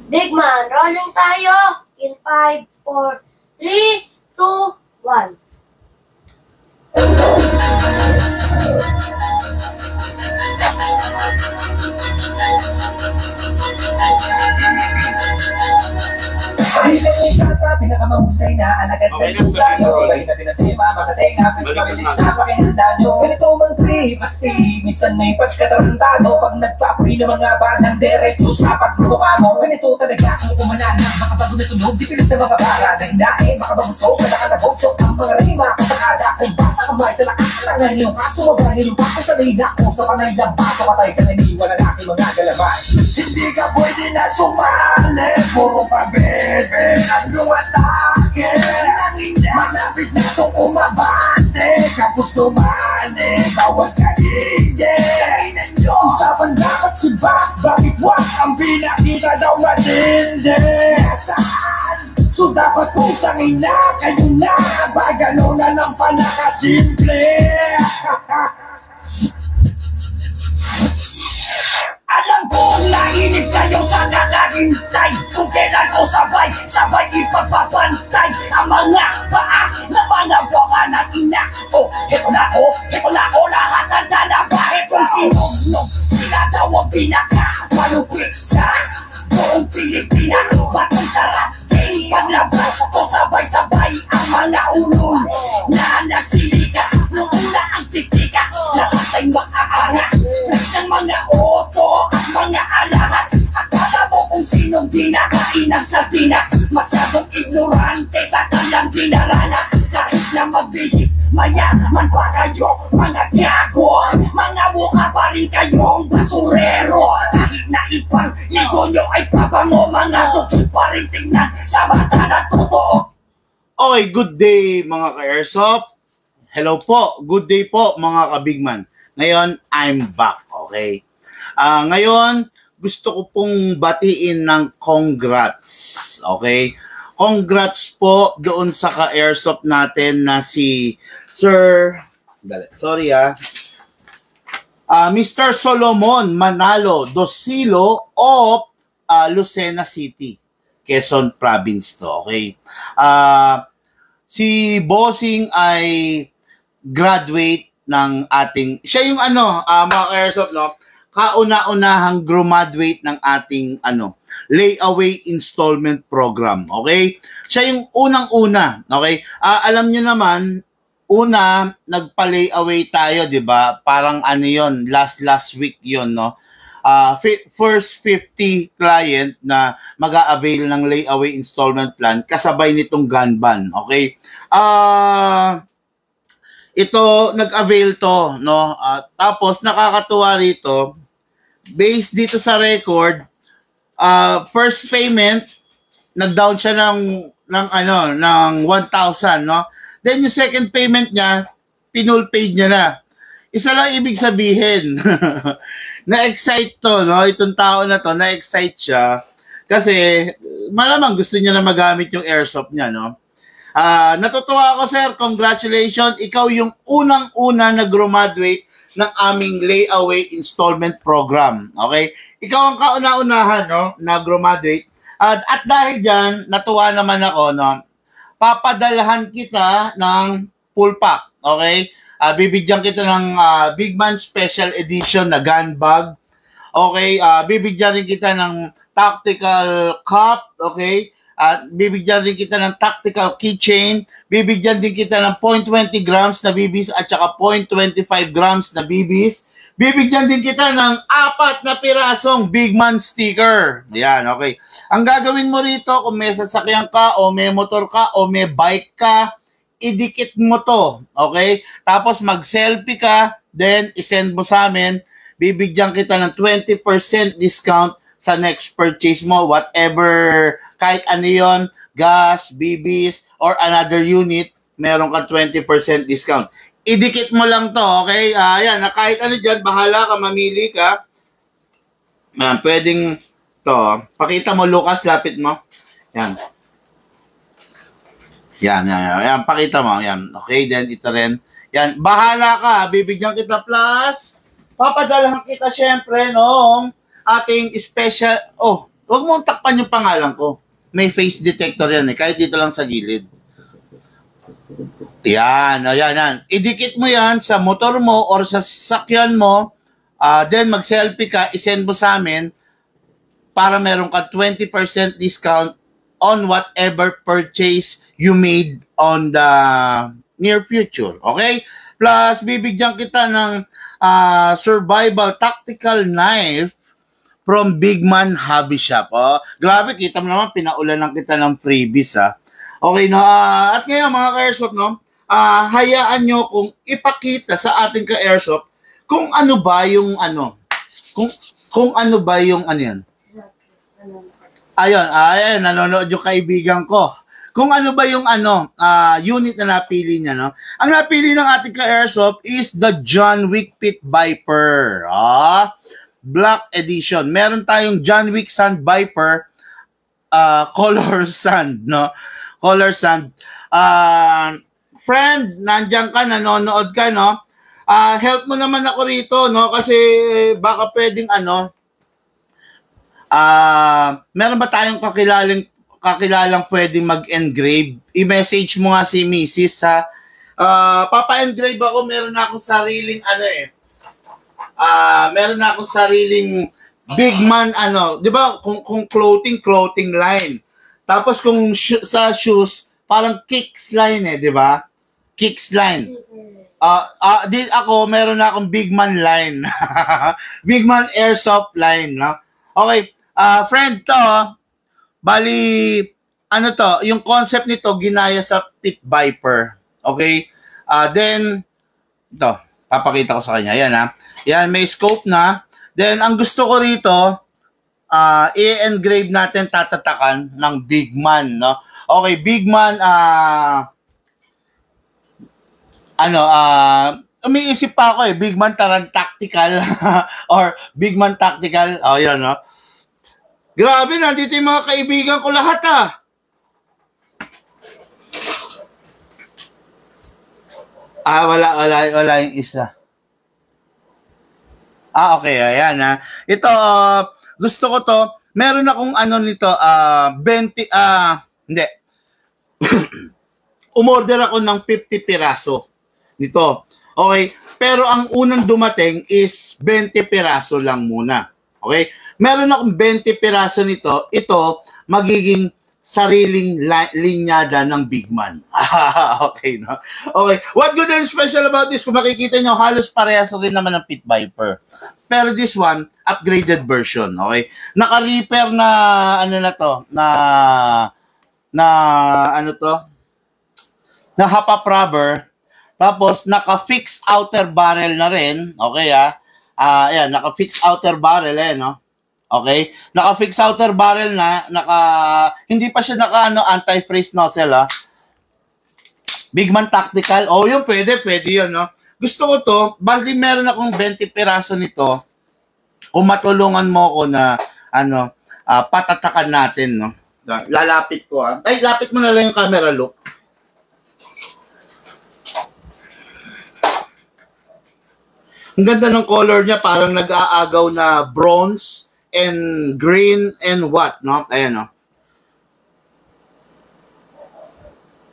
Big man, rolling tayo. In 5, 4, 3, 2, 1. Sa pinakamahusay na alagad na lugano. Bahin natin ang tema, magatenga, pwes mabilis na pakihanda nyo. Ganito mang pasti, minsan may pagkatarantado. Pag nagpapuhi ng mga balang derecho sa pagmukha mo. Ganito talaga kung kumananang makabago na tunog. Di pilit na mga bara na hindain, makababusog, malakalabosok ang mga rima. Kasakada kung basa kamay sa lakas na ngayong kaso. Mabahin yung bako sa lina ko sa panay na baso. Patay ka naniniwala na aking mga galaman. Hindi ka pwede na sumali, puro pabebe at lumatake. Malapit na itong umabante, kapos tumane, bawat kainde. Usapan dapat subak, bakit wag ang pinakita daw matindi? Nasaan? So dapat putangin na, kayo na, ba gano'n na lang panakasimple? Alam kong nainip kayo sa nakahintay. Kung kailan ko sabay ipagpapantay ang mga paa na mga buka ng ina. Oh, heto na ako, lahat ang dalabahe kung sinunod. Sila daw ang pinaka-malupit sa buong Pilipinas. Batong sarap din paglabas ko sabay-sabay ang mga ulol na nagsilikas. Nung una ang titikas, lahat ay makaangas ng mga oto at mga alahas. Akala mo kung sinong dinakain ng sardinas. Masyadong ignorante sa kanyang dinaranas. Kahit na magbihis, mayaman pa kayo, mga gago. Mga mukha pa rin kayong basurero. Kahit na ipang ligo nyo ay pabango, mga dugyot pa rin tingnan sa mata na totoo. Okay, good day mga ka-airsoft. Hello po, good day po mga ka-bigman. Ngayon, I'm back, okay? Ngayon, gusto ko pong batiin ng congrats, okay? Congrats po doon sa ka-airsoft natin na si Sir, Mr. Solomon Manalo Dosilo of Lucena City, Quezon Province to, okay? Si Bossing ay graduate ng ating, siya yung mga ka-airsoft, no? Kauna-unahang graduate ng ating layaway installment program, okay? Siya yung unang-una, okay? Alam nyo naman, una, nagpa-layaway tayo, di ba? Parang yon, last week yon, no? First 50 client na mag-a-avail ng layaway installment plan kasabay nitong gun ban, okay? Ito, nag-avail to, no? Tapos, nakakatuwa rito, based dito sa record, first payment, nag-down siya ng 1,000, no? Then, yung second payment niya, pinul paid niya na. Isa lang ibig sabihin, na-excite to, no? Itong tao na to, na-excite siya, kasi, malamang gusto niya na magamit yung airsoft niya, no? Natutuwa ako, sir. Congratulations. Ikaw yung unang-una na graduate ng aming layaway installment program. Okay? Ikaw ang kauna-unahan, no, na graduate. At dahil dyan, natuwa naman ako, no, papadalahan kita ng full pack. Okay? Bibigyan kita ng Big Man Special Edition na gun bag. Okay? Bibigyan rin kita ng tactical cup. Okay? At bibigyan din kita ng tactical keychain, bibigyan din kita ng 0.20 grams na BBs at saka 0.25 grams na BBs. Bibigyan din kita ng 4 na pirasong Big Man sticker. Yan, okay. Ang gagawin mo rito, kung may sasakyan ka o may motor ka o may bike ka, idikit mo to, okay? Tapos mag-selfie ka, then isend mo sa amin, bibigyan kita ng 20% discount sa next purchase mo, whatever, kahit ano yun, gas, BBs, or another unit, meron ka 20% discount. Idikit mo lang to, okay? Yan, kahit ano dyan, bahala ka, mamili ka. Pwedeng to. Pakita mo, Lucas, lapit mo. Yan. Yan, pakita mo. Yan, okay, then ito rin. Yan, bahala ka, bibigyan kita plus, papadalahan kita syempre noong ating special, Huwag mong takpan yung pangalan ko. May face detector yan eh, kahit dito lang sa gilid. Yan, ayan, yan. Idikit mo yan sa motor mo or sa sasakyan mo, then mag-selfie ka, isend mo sa amin para meron ka 20% discount on whatever purchase you made on the near future. Okay? Plus, bibigyan kita ng survival tactical knife from Big Man Hobby Shop. Oh, grabe, kita mo naman, pinaulan lang kita ng freebies, ha. Okay, no? At ngayon, mga ka-airsoft, no? Hayaan nyo kung ipakita sa ating ka-airsoft kung ano ba yung kung ano ba yung yan. Ayun, nanonood yung kaibigan ko. Kung ano ba yung unit na napili niya, no? Ang napili ng ating ka-airsoft is the John Wick Pit Viper. Black Edition. Meron tayong John Wick Sand Viper color sand, no? Color sand. Friend, nandiyan ka, nanonood ka, no? Help mo naman ako rito, no? Kasi baka pwedeng meron ba tayong kakilalang pwedeng mag-engrave? I-message mo nga si Mrs. ha. Papa-engrave ako, meron na akong sariling meron na akong sariling Big Man di ba? Kung clothing line. Tapos kung sa shoes, parang kicks line di ba? Kicks line. Ako, meron na akong Big Man line. Big Man Airsoft line, no? Okay, friend to, bali, yung concept nito, ginaya sa Pit Viper. Okay? Then, ito, papakita ko sa kanya. Yan, ha? Yan, may scope na. Then, ang gusto ko rito, i-engrave natin, tatatakan ng Big Man, no? Okay, Big Man, umiisip pa ako Big Man Taran Tactical or Big Man Tactical. Yan, no? Grabe, nandito yung mga kaibigan ko lahat, wala yung isa. Okay, ayan, ha. Ito, gusto ko to. Meron akong nito, 20, hindi. Umorder ako ng 50 piraso nito. Okay? Pero ang unang dumating is 20 piraso lang muna. Okay? Meron akong 20 piraso nito. Ito, magiging sariling linyada ng Big Man. Okay, no? Okay. What good and special about this? Kung makikita nyo, halos parehas rin naman ng Pit Viper. Pero this one, upgraded version. Okay? Naka-repair na, na half-up rubber. Tapos, naka-fix outer barrel na rin. Okay, ayan, naka-fix outer barrel, no? Okay? Naka-fix outer barrel na, hindi pa siya anti-freeze nozzle, Big Man Tactical. Yun, pwede yun, no? Gusto ko to, bali meron akong 20 piraso nito. Kung matulungan mo ko na, patatakan natin, no? Lalapit ko, Ay, lapit mo na lang yung camera, look. Ang ganda ng color niya, parang nag-aagaw na bronze and green and what, no? Ayan, no?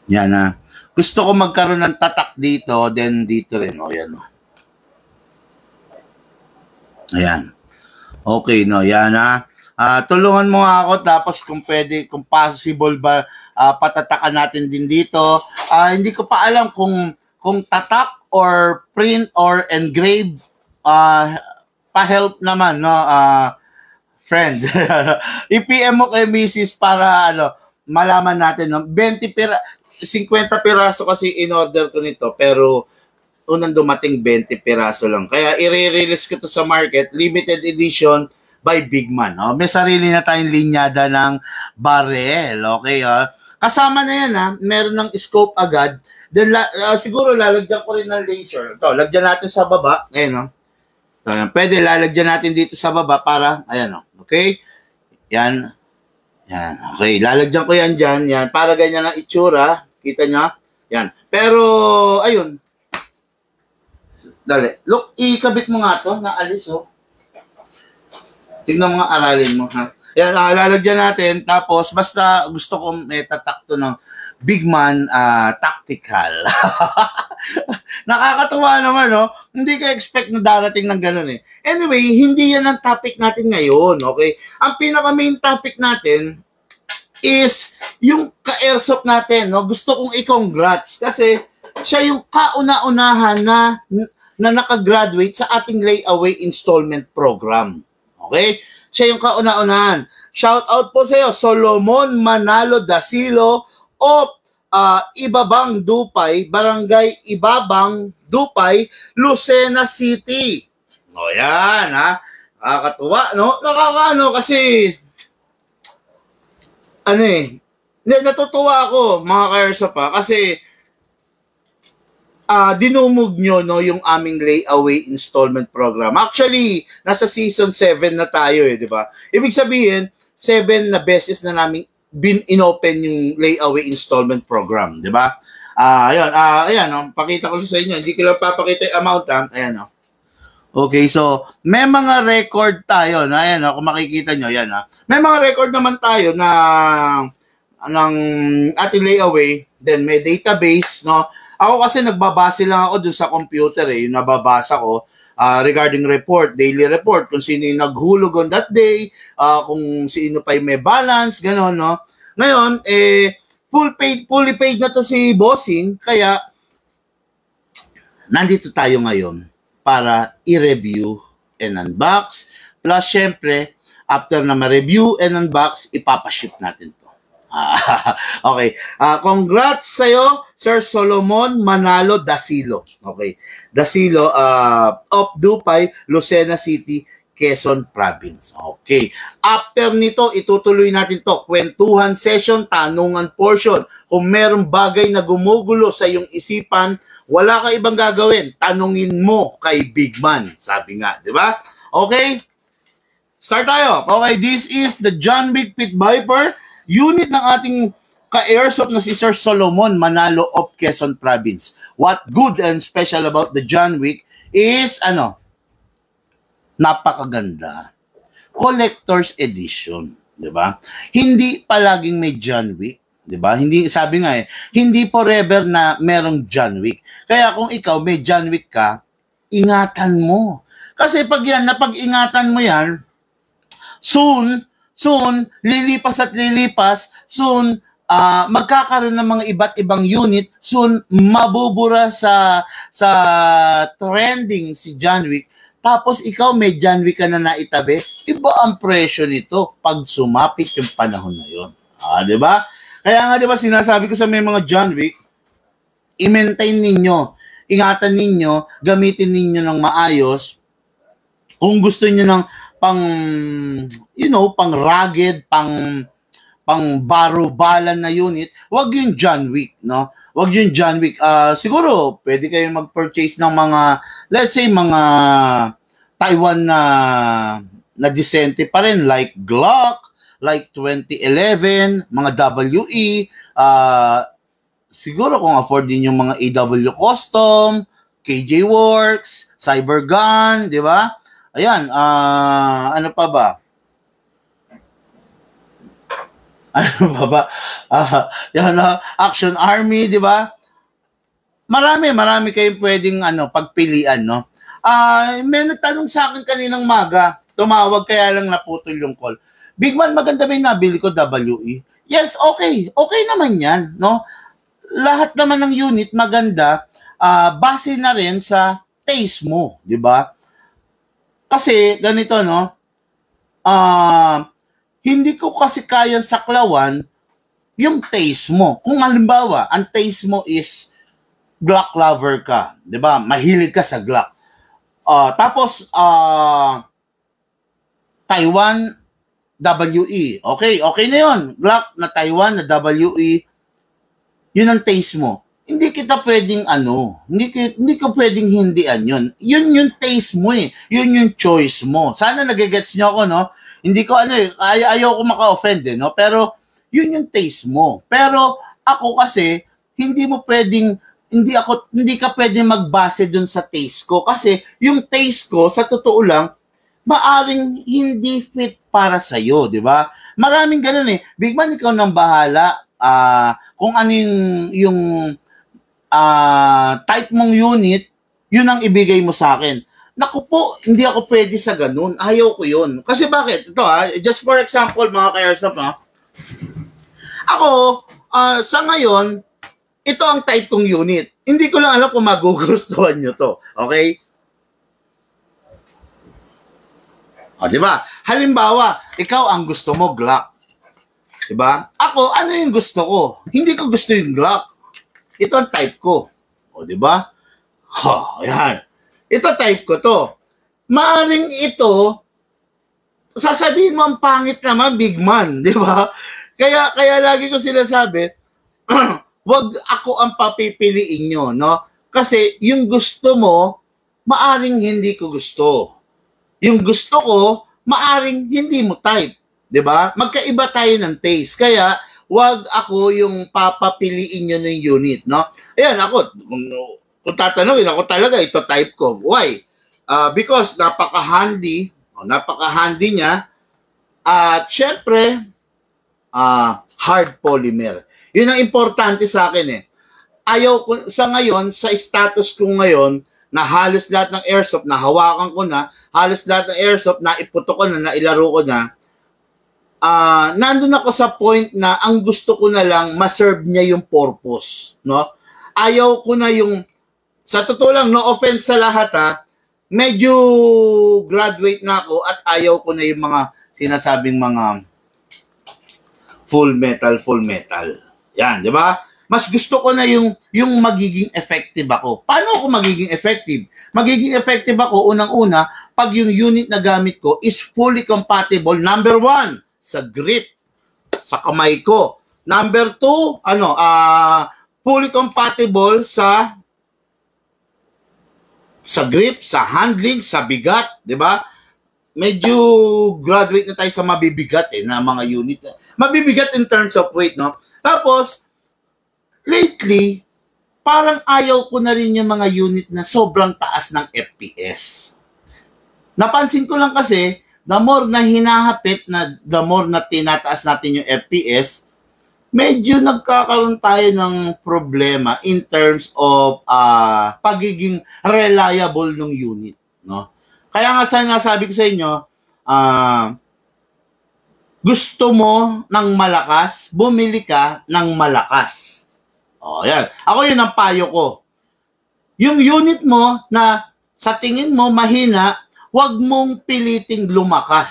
Yan, Gusto ko magkaroon ng tatak dito, then dito rin, yan, no? Ayan. Okay, no? Yan, tulungan mo nga ako, tapos kung pwede, kung possible ba, patatakan natin din dito. Hindi ko pa alam kung tatak or print or engrave, pa-help naman, no? Friend. I-PM mo kay Mrs. para, malaman natin, no? 50 piraso kasi in-order ko nito, pero unang dumating 20 piraso lang. Kaya i-release ko to sa market, limited edition by Big Man. May sarili na tayong linyada ng barrel. Okay, kasama na yan, meron ng scope agad. Then, siguro lalagyan ko rin ng laser. Ito, lagyan natin sa baba. Ayan, So, pwede, lalagyan natin dito sa baba para, ayan, okay? Yan. Okay, lalagyan ko yan dyan. Yan, para ganyan ang itsura. Kita nyo? Yan. Pero, ayun. Dali. Look, ikabit mo nga to, naalis, Tingnan mo nga, aralin mo, Yan, lalagyan natin. Tapos, basta gusto kong may tatak to ng Big Man Tactical. Nakakatuwa naman, no? Hindi ka expect na darating ng ganun eh. Anyway, hindi yan ang topic natin ngayon, okay? Ang pinaka-main topic natin is yung ka-airsoft natin, no? Gusto kong i-congrats kasi siya yung kauna-unahan na nakagraduate sa ating layaway installment program. Okay? Siya yung kauna-unahan. Shout out po sa iyo, Solomon Manalo Dasilo of Ibabang Dupay, Barangay Ibabang Dupay, Lucena City. O yan, ha? Nakakatuwa, no? Nakakaano kasi, natutuwa ako, mga ka-airsoft pa, kasi, dinumog nyo, no, yung aming layaway installment program. Actually, nasa season 7 na tayo di ba? Ibig sabihin, 7 na beses na namin inopen yung layaway installment program, di ba? Ayan, no, pakita ko sa inyo. Hindi ko lang papakita yung amount, ayan, no. Okay, so, may mga record tayo, no, ayan, no, kung makikita nyo, ayan, no. May mga record naman tayo na ng ating layaway, then may database, no. Ako kasi nagbabase lang ako dun sa computer yung nababasa ko regarding report, daily report, kung sino yung naghulog on that day, kung sino pa yung may balance, gano'n, no? Ngayon, fully paid na to si Bossing, kaya nandito tayo ngayon para i-review and unbox. Plus, syempre, after na ma-review and unbox, ipapaship natin to. Okay. Congrats sa'yo, Sir Solomon Manalo Dasilo. Okay. Dasilo of Dupay, Lucena City, Quezon Province. Okay. After nito, itutuloy natin to. Kwentuhan session, tanungan portion. Kung merong bagay na gumugulo sa iyong isipan, wala ka ibang gagawin. Tanungin mo kay Big Man. Sabi nga, di ba? Okay. Start tayo. Okay, this is the John Wick Pit Viper unit ng ating ka-airsoft na si Sir Solomon Manalo of Quezon Province. What good and special about the John Wick is, napakaganda. Collector's edition, di ba? Hindi palaging may John Wick, di ba? Hindi, sabi nga hindi forever na merong John Wick. Kaya kung ikaw may John Wick ka, ingatan mo. Kasi napag-ingatan mo yan, soon, lilipas at lilipas, soon, magkakaroon ng mga iba't ibang unit, soon, mabubura sa trending si John Wick, tapos ikaw may John Wick ka na naitabi, iba ang presyo nito pag sumapit yung panahon na yun. Di ba? Kaya nga, di ba, sinasabi ko sa may mga John Wick, i-maintain ninyo, ingatan ninyo, gamitin ninyo ng maayos, kung gusto niyo ng pang rugged, pang barubalan na unit, wag yung John Wick, no? Wag yung John Wick. Siguro, pwede kayong mag-purchase ng mga, let's say, mga Taiwan na disente pa rin, like Glock, like 2011, mga WE, siguro kung afford din yung mga AW Custom, KJ Works, Cybergun, di ba? Ayan, ano pa ba? Action Army, di ba? Marami kayong pwedeng pagpilian, no? May nagtanong sa akin kaninang maga, tumawag kaya lang naputol yung call. Big Man, maganda ba yung nabili ko, WE? Yes, okay. Okay naman yan, no? Lahat naman ng unit maganda, base na rin sa taste mo, di ba? Kasi, ganito, no? Hindi ko kasi kayang saklawan yung taste mo. Kung halimbawa, ang taste mo is Glock lover ka, di ba? Mahilig ka sa Glock. Tapos, Taiwan, WE. Okay na yun. Glock na Taiwan, na WE, yun ang taste mo. Hindi kita pwedeng hindi ko pwedeng hindian yun. Yun yung taste mo eh. Yun yung choice mo. Sana nagigets nyo ako, no? Hindi ko ayaw ko maka-offend no? Pero yun yung taste mo. Pero ako kasi, hindi ka pwedeng magbase dun sa taste ko. Kasi yung taste ko, sa totoo lang, maaring hindi fit para sa'yo, di ba? Maraming ganun eh. Big man, ikaw nang bahala. Kung ano yung type mong unit, yun ang ibigay mo sa akin. Naku po, hindi ako pwede sa ganun. Ayaw ko yun. Kasi bakit? Ito just for example, mga ka-airsoft, ako, sa ngayon, ito ang type kong unit. Hindi ko lang alam kung magugustuhan nyo to. Okay? Di ba? Halimbawa, ikaw ang gusto mo, Glock. Di ba? Ako, ano yung gusto ko? Hindi ko gusto yung Glock. Ito ang type ko. Di ba? Yan. Ito type ko to. Maaring ito, sasabihin mo ang pangit naman, big man. Di ba? Kaya lagi ko sinasabi, wag ako ang papipiliin nyo, no? Kasi yung gusto mo, maaring hindi ko gusto. Yung gusto ko, maaring hindi mo type. 'Di ba? Magkaiba tayo ng taste. Kaya, wag ako yung papapiliin nyo ng unit, no? Ayan, ako, kung tatanungin, ako talaga, ito type ko. Why? Because napaka-handy niya. At syempre, hard polymer. Yun ang importante sa akin eh. Ayaw ko, sa ngayon, sa status ko ngayon, na halos lahat ng airsoft, na hawakan ko na, halos lahat ng airsoft, na iputo ko na, nailaro ko na, nandun ako sa point na ang gusto ko na lang, maserve niya yung purpose. No? Ayaw ko na yung, sa totoo lang, no offense sa lahat medyo graduate na ako at ayaw ko na yung mga sinasabing mga full metal. Yan, di ba? Mas gusto ko na yung magiging effective ako. Paano ako magiging effective? Magiging effective ako, unang-una, pag yung unit na gamit ko is fully compatible, number 1, sa grip, sa kamay ko. Number 2, fully compatible sa grip, sa handling, sa bigat, di ba? Medyo graduate na tayo sa mabibigat na mga unit. Mabibigat in terms of weight, no? Tapos, lately, parang ayaw ko na rin yung mga unit na sobrang taas ng FPS. Napansin ko lang kasi, the more na hinahapit, the more na tinataas natin yung FPS, medyo nagkakaroon tayo ng problema in terms of pagiging reliable ng unit. No? Kaya nga sinasabi ko sa inyo, gusto mo ng malakas, bumili ka ng malakas. Yan. Ako yun ang payo ko. Yung unit mo na sa tingin mo mahina, wag mong piliting lumakas.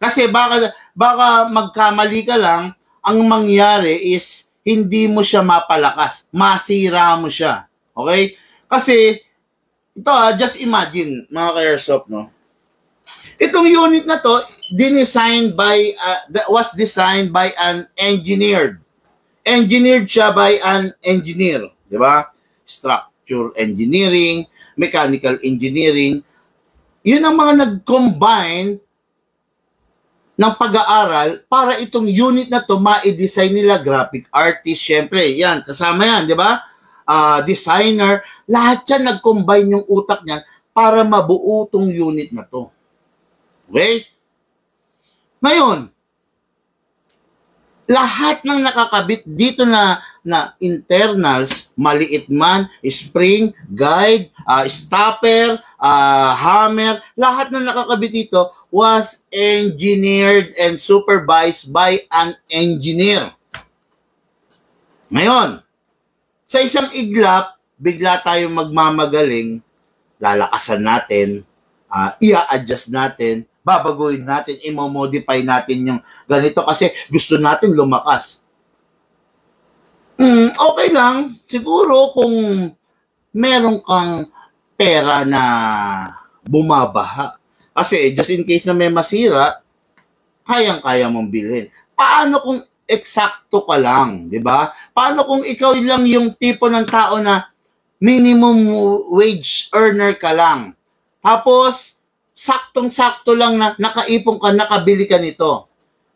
Kasi baka magkamali ka lang, ang mangyari is hindi mo siya mapalakas. Masira mo siya. Okay? Kasi, ito just imagine, mga ka-airsoft, no? Itong unit na to, was designed by an engineer. Engineered siya by an engineer. Di ba? Structure engineering, mechanical engineering. Yun ang mga nag-combine ng pag-aaral para itong unit na to ma-design nila, graphic artist, syempre, yan, kasama yan, di ba? Designer, lahat yan nag-combine yung utak niyan para mabuo tong unit na to. Okay? Ngayon, lahat ng nakakabit dito na internals, maliit man, spring, guide, stopper, hammer, lahat ng nakakabit dito was engineered and supervised by an engineer. Ngayon, sa isang iglap, bigla tayong magmamagaling, lalakasan natin, i-adjust natin, babaguhin natin, i-modify natin yung ganito kasi gusto natin lumakas. Okay lang, siguro kung meron kang pera na bumabaha. Kasi just in case na may masira, kayang-kaya mong bilhin. Paano kung eksakto ka lang, di ba? Paano kung ikaw lang yung tipo ng tao na minimum wage earner ka lang? Tapos, saktong-sakto lang na nakaipon ka, nakabili ka nito.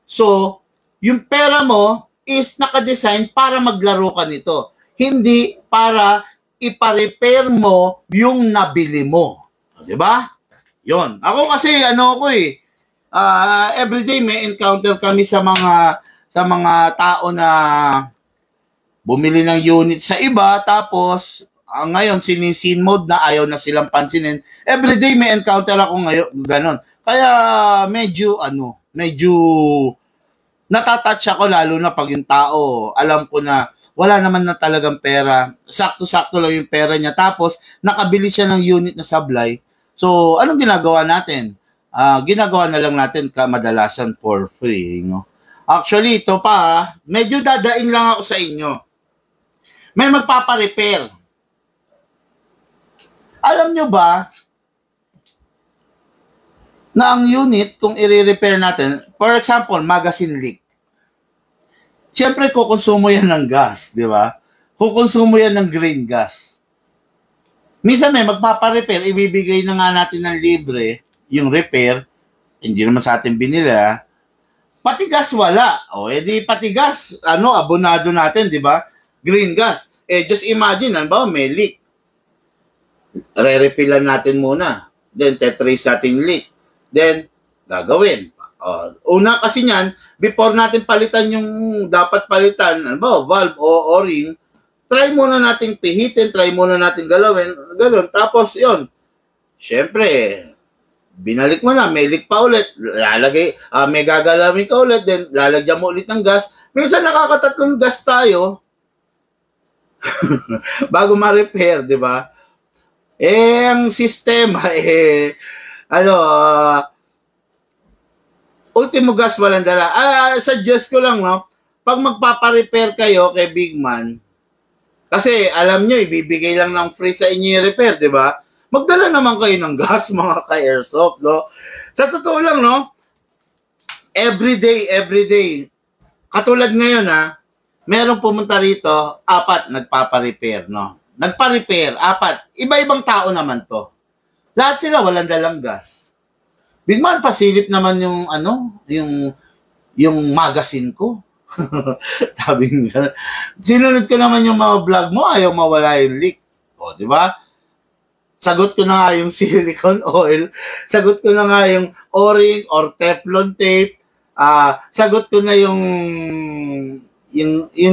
So, yung pera mo is nakadesign para maglaro ka nito. Hindi para ipa-repair mo yung nabili mo. Di ba? Yon. Ako kasi ano ko everyday may encounter kami sa mga tao na bumili ng unit sa iba tapos ngayon sinisin mode na ayaw na silang pansinin. Everyday may encounter ako ngayon ganon. Kaya medyo natatouch ako lalo na pag yung tao alam ko na wala naman na talagang pera. Sakto-sakto lang yung pera niya tapos nakabili siya ng unit na sablay. So anong ginagawa natin? Ginagawa na lang natin kamadalasan for free, no? Actually, ito pa, medyo dadaing lang ako sa inyo. May magpapa-repair. Alam nyo ba na ang unit, kung i-repair natin, for example, magazine leak. Siyempre, kukonsumo yan ng gas, di ba? Kukonsumo yan ng green gas. Minsan may magpapa-repair, ibibigay na nga natin ng libre, yung repair, hindi naman sa atin binila, pati gas wala. O, edi pati gas, abonado natin, di ba? Green gas. Just imagine, may leak. Re-refillan natin muna. Then, tetrace natin yung leak. Then, gagawin. Una kasi niyan, before natin palitan yung dapat palitan, valve o o-ring, try muna natin pihitin, try muna natin galawin, gano'n. Tapos, yon syempre, binalik mo na, may leak pa ulit, may gagalawin ka ulit, then lalagyan mo ulit ng gas. Minsan nakakatatlong gas tayo bago ma-repair, di ba? Ang sistema, ultimo gas walang dala. Suggest ko lang, no? Pag magpapa-repair kayo kay Big Man, kasi alam nyo, ibibigay lang ng free sa inyo yung repair, di ba? Magdala naman kayo ng gas, mga ka-airsoft, no? Sa totoo lang, no? Everyday. Katulad ngayon, merong pumunta rito, 4 nagpapa-repair, no? Nagpa-repair, 4. Iba-ibang tao naman to. Lahat sila walang dalang gas. Big Man, pasilip naman yung magazine ko. Sabi nga, sinunod ko naman yung mga vlog mo, ayaw mawala yung leak. O, di ba? Sagot ko na nga yung silicone oil. Sagot ko na nga yung o-ring or Teflon tape. Sagot ko na yung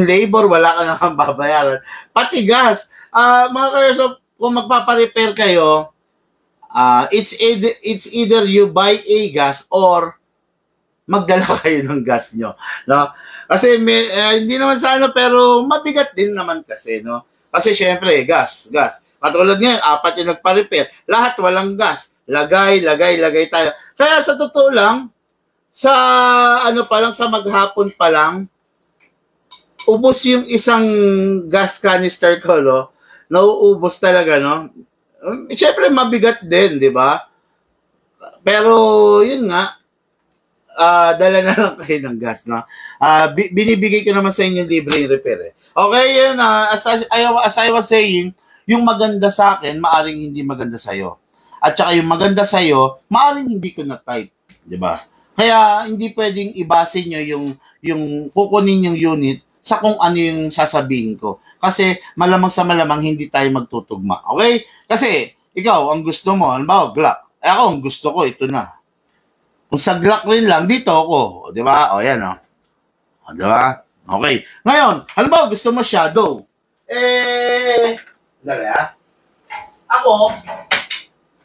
labor, wala ka naman babayaran. Pati gas. Mga kayo, kung magpapa-repair kayo, it's either you buy a gas or magdala kayo ng gas nyo. No? Kasi hindi naman sana, pero mabigat din naman kasi. No? Kasi syempre, gas. Katulad ngayon, 4 yung nagpa-repair. Lahat walang gas. Lagay tayo. Kaya sa totoo lang, sa sa maghapon pa lang, ubos yung isang gas canister ko, no? Nauubos talaga, no? Siyempre, mabigat din, di ba? Pero, yun nga, dala na lang kayo ng gas, no? Binibigay ko naman sa inyo libre yung repair, Okay, yun, as I was saying, yung maganda sa akin, maaring hindi maganda sa'yo. At saka yung maganda sa'yo, maaring hindi ko na-type. Di ba? Kaya, hindi pwedeng ibase nyo yung kukunin yung unit sa kung ano yung sasabihin ko. Kasi, malamang sa malamang, hindi tayo magtutugma. Okay? Kasi, ikaw, ang gusto mo, halimbawa, Glock. Ako, ang gusto ko, ito na. Kung sa Glock rin lang, dito ako. Di ba? O, yan, o. Di ba? Okay. Ngayon, halimbawa, gusto mo Shadow. Dali, Ako,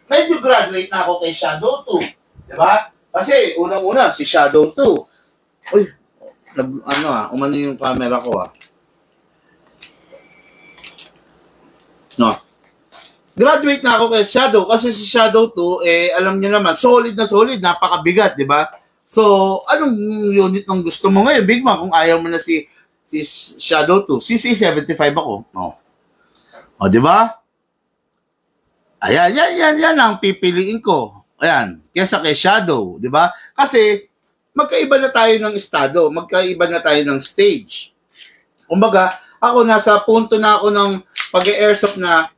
medyo graduate na ako kay Shadow 2. Diba? Kasi, unang-una, si Shadow 2. Uy, umano yung camera ko, No. Graduate na ako kay Shadow kasi si Shadow 2, alam niyo naman, solid na solid, napakabigat, diba? So, anong unit ng gusto mo ngayon, Big Man, kung ayaw mo na si Shadow 2? CC75 ako. No. O, di ba? Ayan, yan ang pipiliin ko. Ayan, kesa kay Shadow, di ba? Kasi, magkaiba na tayo ng estado, magkaiba na tayo ng stage. Kumbaga, ako nasa punto na ako ng pag-airsoft na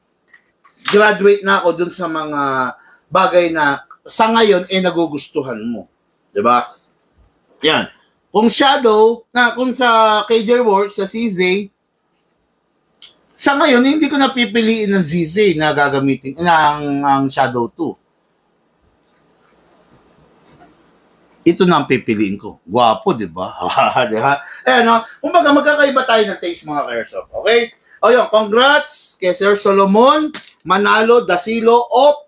graduate na ako dun sa mga bagay na sa ngayon, nagugustuhan mo. Di ba? Yan. Kung Shadow, kung sa KJ Works, sa CZ, sa ngayon, hindi ko napipiliin ng ZZ na gagamitin ng Shadow 2. ito na ang pipiliin ko. Gwapo, di ba? Di ba? Eh, no? Kumbaga, magkakaiba tayo ng taste, mga ka-airsoft. Okay? O yun, congrats kay Sir Solomon Manalo Dasilo of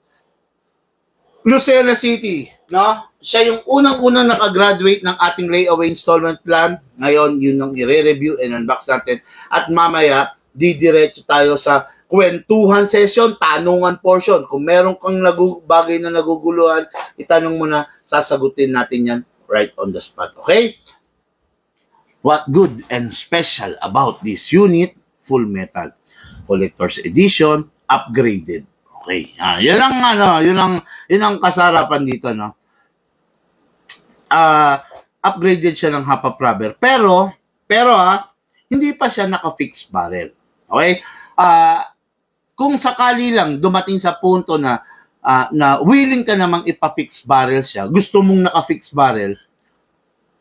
Lucena City. No? Siya yung unang-unang nakagraduate ng ating layaway installment plan. Ngayon, yun ang i-review and unbox natin. At mamaya, didiretso tayo sa kwentuhan session, tanungan portion. Kung meron kang bagay na naguguluhan, itanong mo na, sasagutin natin yan right on the spot. Okay? What good and special about this unit? Full Metal Collector's Edition, upgraded. Okay. Yun ang yun ang kasarapan dito, no. Upgraded siya ng half rubber. Pero hindi pa siya naka-fix barrel. Okay? Kung sakali lang dumating sa punto na willing ka namang ipa-fix barrel siya, gusto mong naka-fix barrel,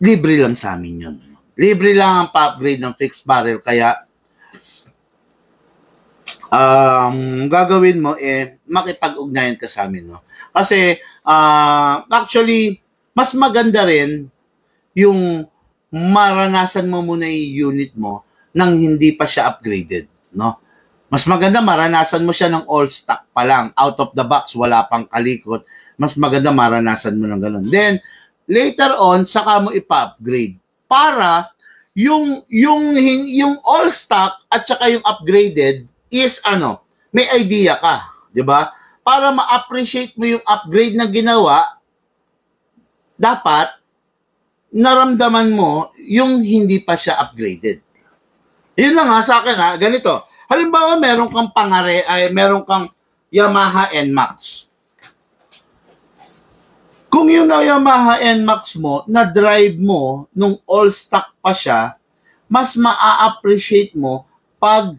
libre lang sa amin yun. Libre lang ang pa-upgrade ng fixed barrel, kaya gagawin mo makipag-ugnayan ka sa amin, no? Kasi actually mas maganda rin yung maranasan mo muna yung unit mo nang hindi pa siya upgraded, no? Mas maganda maranasan mo siya ng all stock pa lang, out of the box, wala pang kalikot. Mas maganda maranasan mo ng ganun. Then later on saka mo ipa-upgrade para yung all stock at saka yung upgraded is may idea ka, 'di ba? Para ma-appreciate mo yung upgrade na ginawa, dapat naramdaman mo yung hindi pa siya upgraded. Yun lang sa akin ganito. Halimbawa, meron kang Yamaha NMAX. Kung yung Yamaha NMAX mo, na-drive mo nung all stock pa siya, mas ma-appreciate mo pag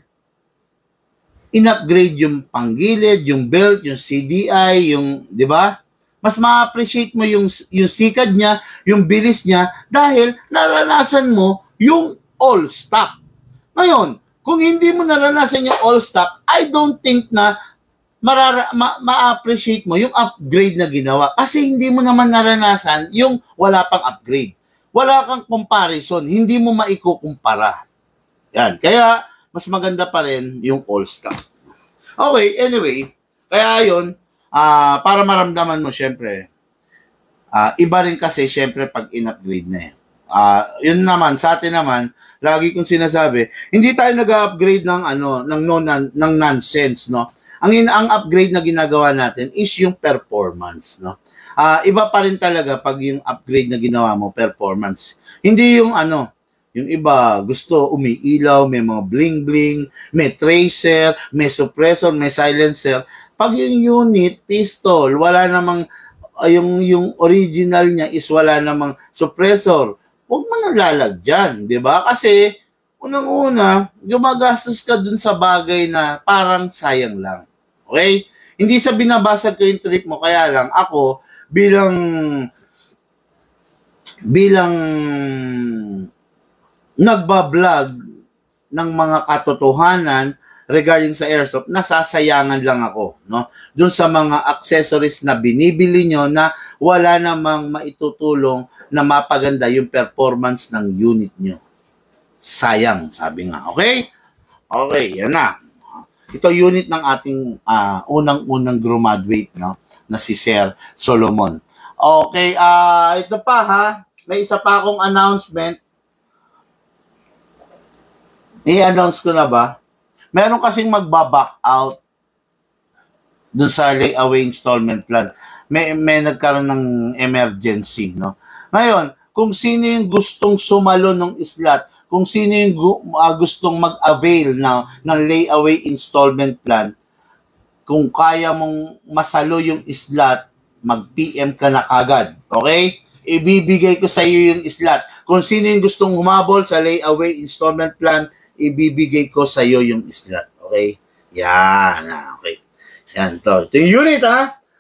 in-upgrade yung panggilid, yung belt, yung CDI, yung, di ba? Mas ma-appreciate mo yung sikad niya, yung bilis niya, dahil naranasan mo yung all stock. Ngayon, kung hindi mo naranasan yung all stock, I don't think na ma-appreciate mo yung upgrade na ginawa. Kasi hindi mo naman naranasan yung wala pang upgrade. Wala kang comparison, hindi mo maikukumpara. Yan. Kaya, mas maganda pa rin yung all stock. Okay, anyway, kaya yun, para maramdaman mo, syempre, iba rin kasi, syempre, pag in-upgrade na yun naman, sa atin naman, lagi kong sinasabi, hindi tayo nag-upgrade ng nonsense, no? Ang upgrade na ginagawa natin is yung performance, no? Iba pa rin talaga pag yung upgrade na ginawa mo, performance. Hindi yung yung iba, gusto umiilaw, may mga bling-bling, may tracer, may suppressor, may silencer. Pag yung unit, pistol, wala namang, yung original niya is wala namang suppressor, huwag mo nang lalagyan, di ba? Kasi, unang-una, gumagastos ka dun sa bagay na parang sayang lang. Okay? Hindi sa binabasag ko yung trip mo, kaya lang, ako, bilang nagbablog ng mga katotohanan regarding sa airsoft, nasasayangan lang ako, no? Doon sa mga accessories na binibili nyo na wala namang maitutulong na mapaganda yung performance ng unit nyo. Sayang, sabi nga. Okay? Okay, yan na. Ito unit ng ating unang-unang graduate, no? Na si Sir Solomon. Okay, ito pa may isa pa akong announcement. I-announce ko na ba? Meron kasing magba-back out dun sa layaway installment plan. May nagkaroon ng emergency, no? Ngayon, kung sino yung gustong sumalo ng slot, kung sino yung gustong mag-avail ng layaway installment plan, kung kaya mong masalo yung slot, mag-PM ka na kagad. Okay? Ibibigay ko sa iyo yung slot. Kung sino yung gustong humabol sa layaway installment plan, ibibigay ko sa iyo yung slot. Okay? Yan. Okay. Yan to. Ito yung unit,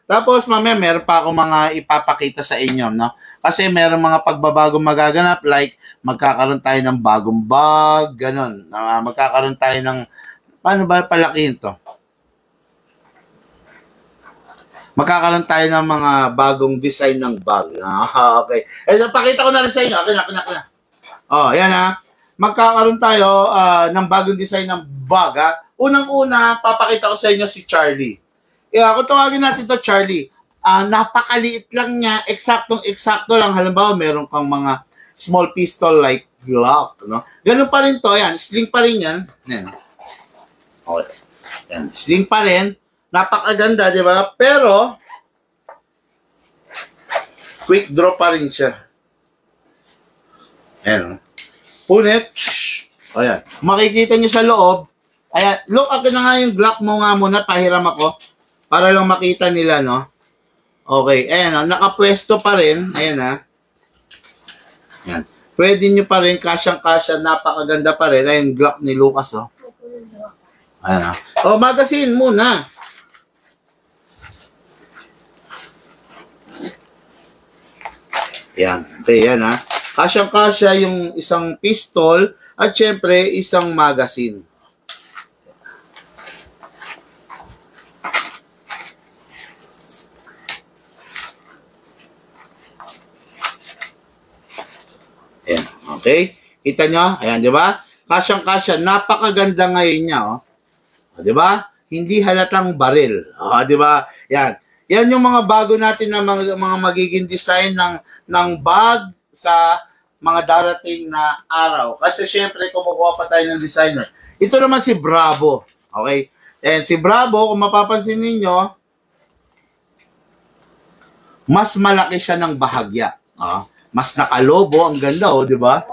Tapos, mamaya, meron pa ako mga ipapakita sa inyo, no? Kasi meron mga pagbabago magaganap, like, magkakaroon tayo ng bagong bag, ganun. Magkakaroon tayo ng, paano ba palakihin to? magkakaroon tayo ng mga bagong design ng bag. Okay. Pakita ko na rin sa inyo. Akin na. Yan magkakaroon tayo ng bagong design ng bag. Unang-una, papakita ko sa inyo si Charlie. Kung tawagin natin to Charlie, napakaliit lang niya, eksaktong-eksakto lang. Halimbawa, meron kang mga small pistol like Glock, no? Ganun pa rin to, yan. Sling pa rin yan. Yan. Okay. Yan. Sling pa rin. Napakaganda, di ba? Pero, quick draw pa rin siya. Ayan. Punit. Ayan. Makikita nyo sa loob. Ayan. Look, akin na nga yung Glock mo nga muna. Pahiram ako. Para lang makita nila, no? Okay. Ayan, nakapwesto pa rin. Ayan, Ayan. Pwede nyo pa rin, kasyang-kasya, napakaganda pa rin. Ayan, Glock ni Lucas, Ayan, magazine muna. Ayan. Okay, yan, Kasyang-kasya yung isang pistol at syempre, isang magazine. Ayan. Okay? Kita nyo? Ayan, di ba? Kasyang-kasya. Napakaganda ngayon niya, di ba? Hindi halatang baril. Di ba? Yan. Yan yung mga bago natin na mga magiging design ng bag sa mga darating na araw. Kasi syempre, kumukuha pa tayo ng designer. Ito naman si Bravo. Okay? And si Bravo, kung mapapansin ninyo, mas malaki siya ng bahagya. Mas nakalobo, ang ganda, di ba?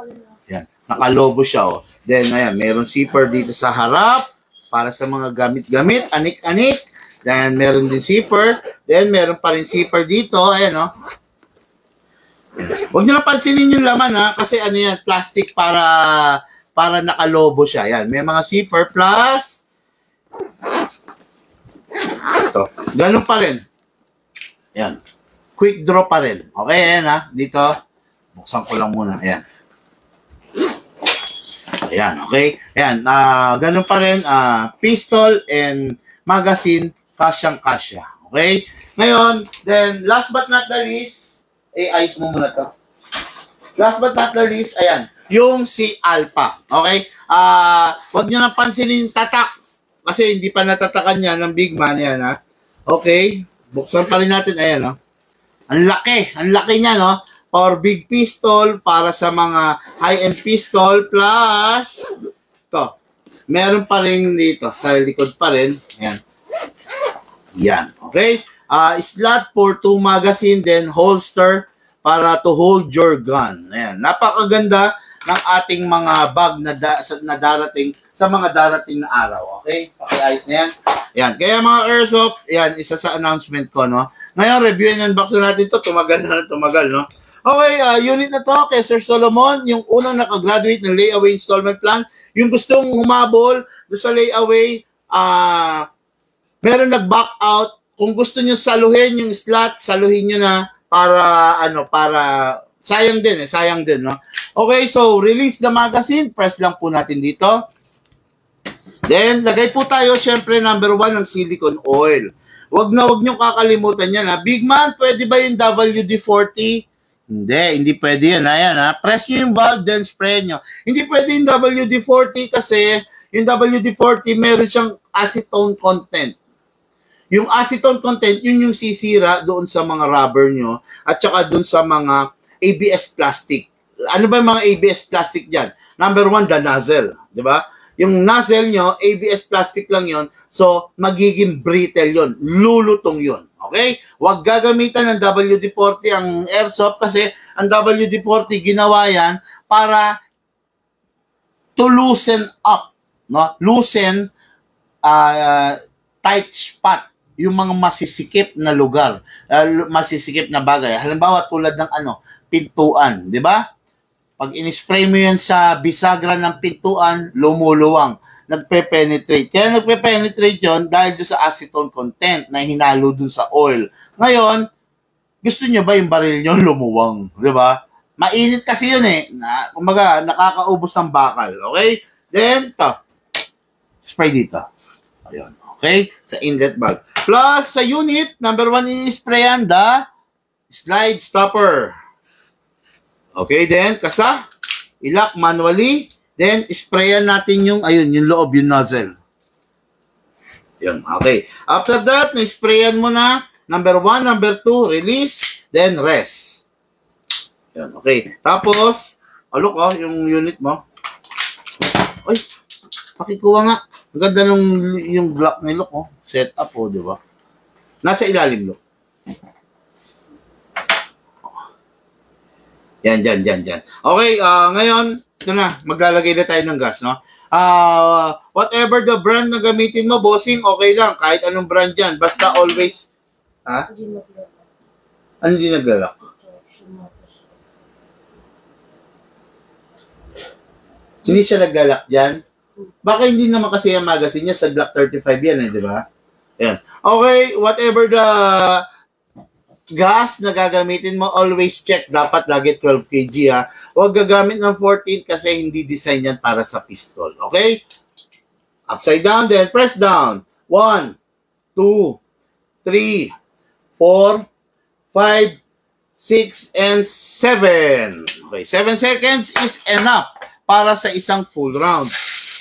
Yan, nakalobo siya, Then, ayan, meron zipper dito sa harap para sa mga gamit-gamit, anik-anik. Then, meron din zipper. Then, meron pa rin zipper dito, ayan, Huwag nyo na pansinin yung laman, kasi ano yan, plastic para nakalobo siya. Yan, may mga zipper plus ito. Ganun pa rin. Yan. Quick draw pa rin. Okay, ayan, dito. Buksan ko lang muna. Ayan. Ayan, okay. Ayan, ganun pa rin. Pistol and magazine, kasyang-kasya. Okay? Ngayon, then, last but not the least, ayos mo muna to. Last but not the least, ayan, yung si Alpha. Okay? Huwag nyo nang pansinin tatak. Kasi hindi pa natatakan yan ng big man yan, Okay? Buksan pa rin natin. Ayan, Ang laki niya, For big pistol, para sa mga high-end pistol, plus, to, meron pa rin dito, sa likod pa rin, ayan. Yan, okay? Slot for 2 magazine, then holster para to hold your gun. Ayan, napakaganda ng ating mga bag na darating sa mga darating na araw, okay? Pakiayos na yan. Yan, kaya mga airsoft, yan, isa sa announcement ko, Ngayon, review and unboxing natin to, tumagal, Okay, unit na to kay Sir Solomon, yung unang nakagraduate ng layaway installment plan. Yung gustong humabol sa layaway, meron nag-back out. Kung gusto nyo saluhin yung slot, saluhin nyo na para sayang din, Okay, so release the magazine, press lang po natin dito. Then, lagay po tayo, syempre, number 1, ng silicone oil. Wag nyo kakalimutan yan, Big man, pwede ba yung WD-40? Hindi pwede yan. Ayan, press nyo yung valve, then spray nyo. Hindi pwede yung WD-40 kasi yung WD-40 meron siyang acetone content. Yung acetone content, yun yung sisira doon sa mga rubber nyo at saka doon sa mga ABS plastic. Ano ba yung mga ABS plastic dyan? Number 1, the nozzle. Diba? Yung nozzle nyo, ABS plastic lang yon, so magiging brittle yon, lulutong yon. Okay? Huwag gagamitan ng WD-40 ang airsoft kasi ang WD-40 ginawa yan para to loosen up, loosen tight spot, yung mga masisikip na lugar, masisikip na bagay. Halimbawa tulad ng pintuan, di ba? Pag in-spray mo yan sa bisagra ng pintuan, lumuluwang, nagpe-penetrate. Kaya nagpe-penetrate yon dahil doon sa acetone content na hinalo doon sa oil. Ngayon, gusto nyo ba yung baril nyo lumuwang? Di ba? Mainit kasi yun kumbaga, nakakaubos ng bakal. Okay? Then, spray dito. Ayun. Okay? Sa inlet bag. Plus, sa unit, number 1, i-sprayan the slide stopper. Okay, then, kasa, ilock manually, then, sprayan natin yung, ayun, yung loob, yung nozzle. Yun, okay. After that, na-sprayan mo na, number 1, number 2, release, then rest. Yun, okay. Tapos, look, yung unit mo. Ay, pakikuha nga. Ang ganda nung yung block ni Look, set up, di ba? Nasa ilalim, Look. Yan. Okay, ngayon, ito na, maglalagay na tayo ng gas, no? Whatever the brand na gamitin mo, bossing, okay lang. Kahit anong brand yan. Basta always, Hindi naglalak. ano hindi naglalak? Hindi siya naglalak dyan? Baka hindi naman kasi ang magazine niya sa Block 35 yan, di ba? Yan. Okay, whatever the gas na gagamitin mo, always check. Dapat lagi 12 kg, ha? Huwag gagamit ng 14 kasi hindi design yan para sa pistol. Okay? Upside down, then press down. 1, 2, 3, 4, 5, 6, and 7. Okay, 7 seconds is enough para sa isang full round.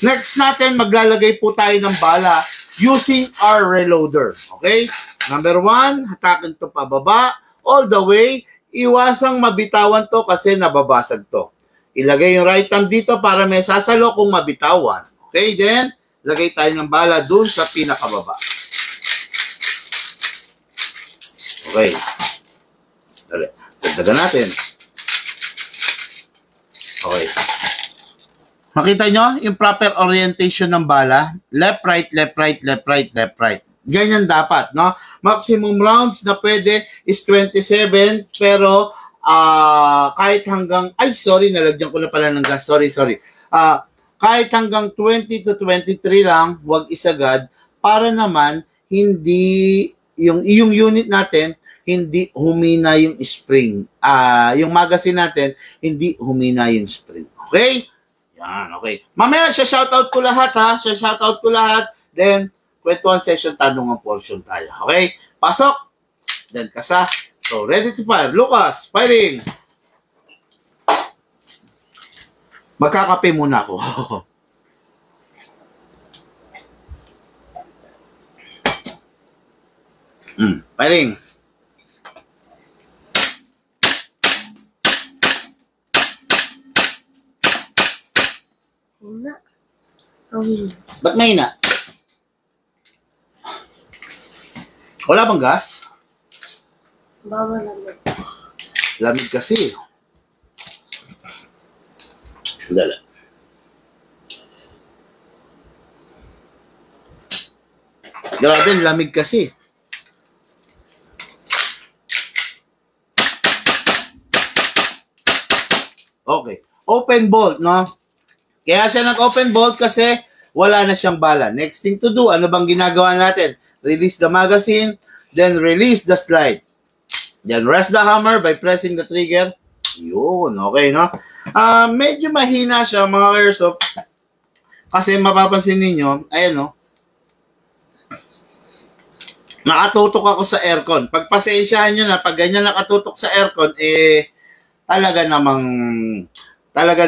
Next natin, maglalagay po tayo ng bala using our reloader. Okay? Number 1, hatakin to pababa all the way. Iwasang mabitawan to kasi nababasag to. Ilagay yung right hand dito para may sasalo kung mabitawan. Okay, then, lagay tayo ng bala dun sa pinakababa. Okay. Dagdagan natin. Okay. Makita nyo yung proper orientation ng bala? Left, right, left, right, left, right, left, right. Ganyan dapat, no? Maximum rounds na pwede is 27, pero kahit hanggang, nalagyan ko na pala ng gas. Sorry. Kahit hanggang 20 to 23 lang, wag isagad, para naman hindi, yung unit natin, hindi humina yung spring. Yung magazine natin, hindi humina yung spring. Okay? Yan, okay. Mamaya, shoutout ko lahat, ha? Shoutout ko lahat. Then, kwentuhan session, tanungan portion tayo. Okay? Pasok. Then, kasa. So, ready to fire. Lucas, firing. Magkakape muna ako. Firing. Ba't may na? Wala bang gas? Bawal naman. Lamig kasi. Dala. Grabe, lamig kasi. Okay. Open bolt, no? Kaya siya nag-open bolt kasi wala na siyang bala. Next thing to do, ano bang ginagawa natin? Release the magazine, then release the slide. Then rest the hammer by pressing the trigger. Yun, okay, no? Medyo mahina siya, mga airsoft. Kasi mapapansin ninyo, ayan, no? Nakatutok ako sa aircon. Pagpasensyahan nyo na, pag ganyan nakatutok sa aircon, talaga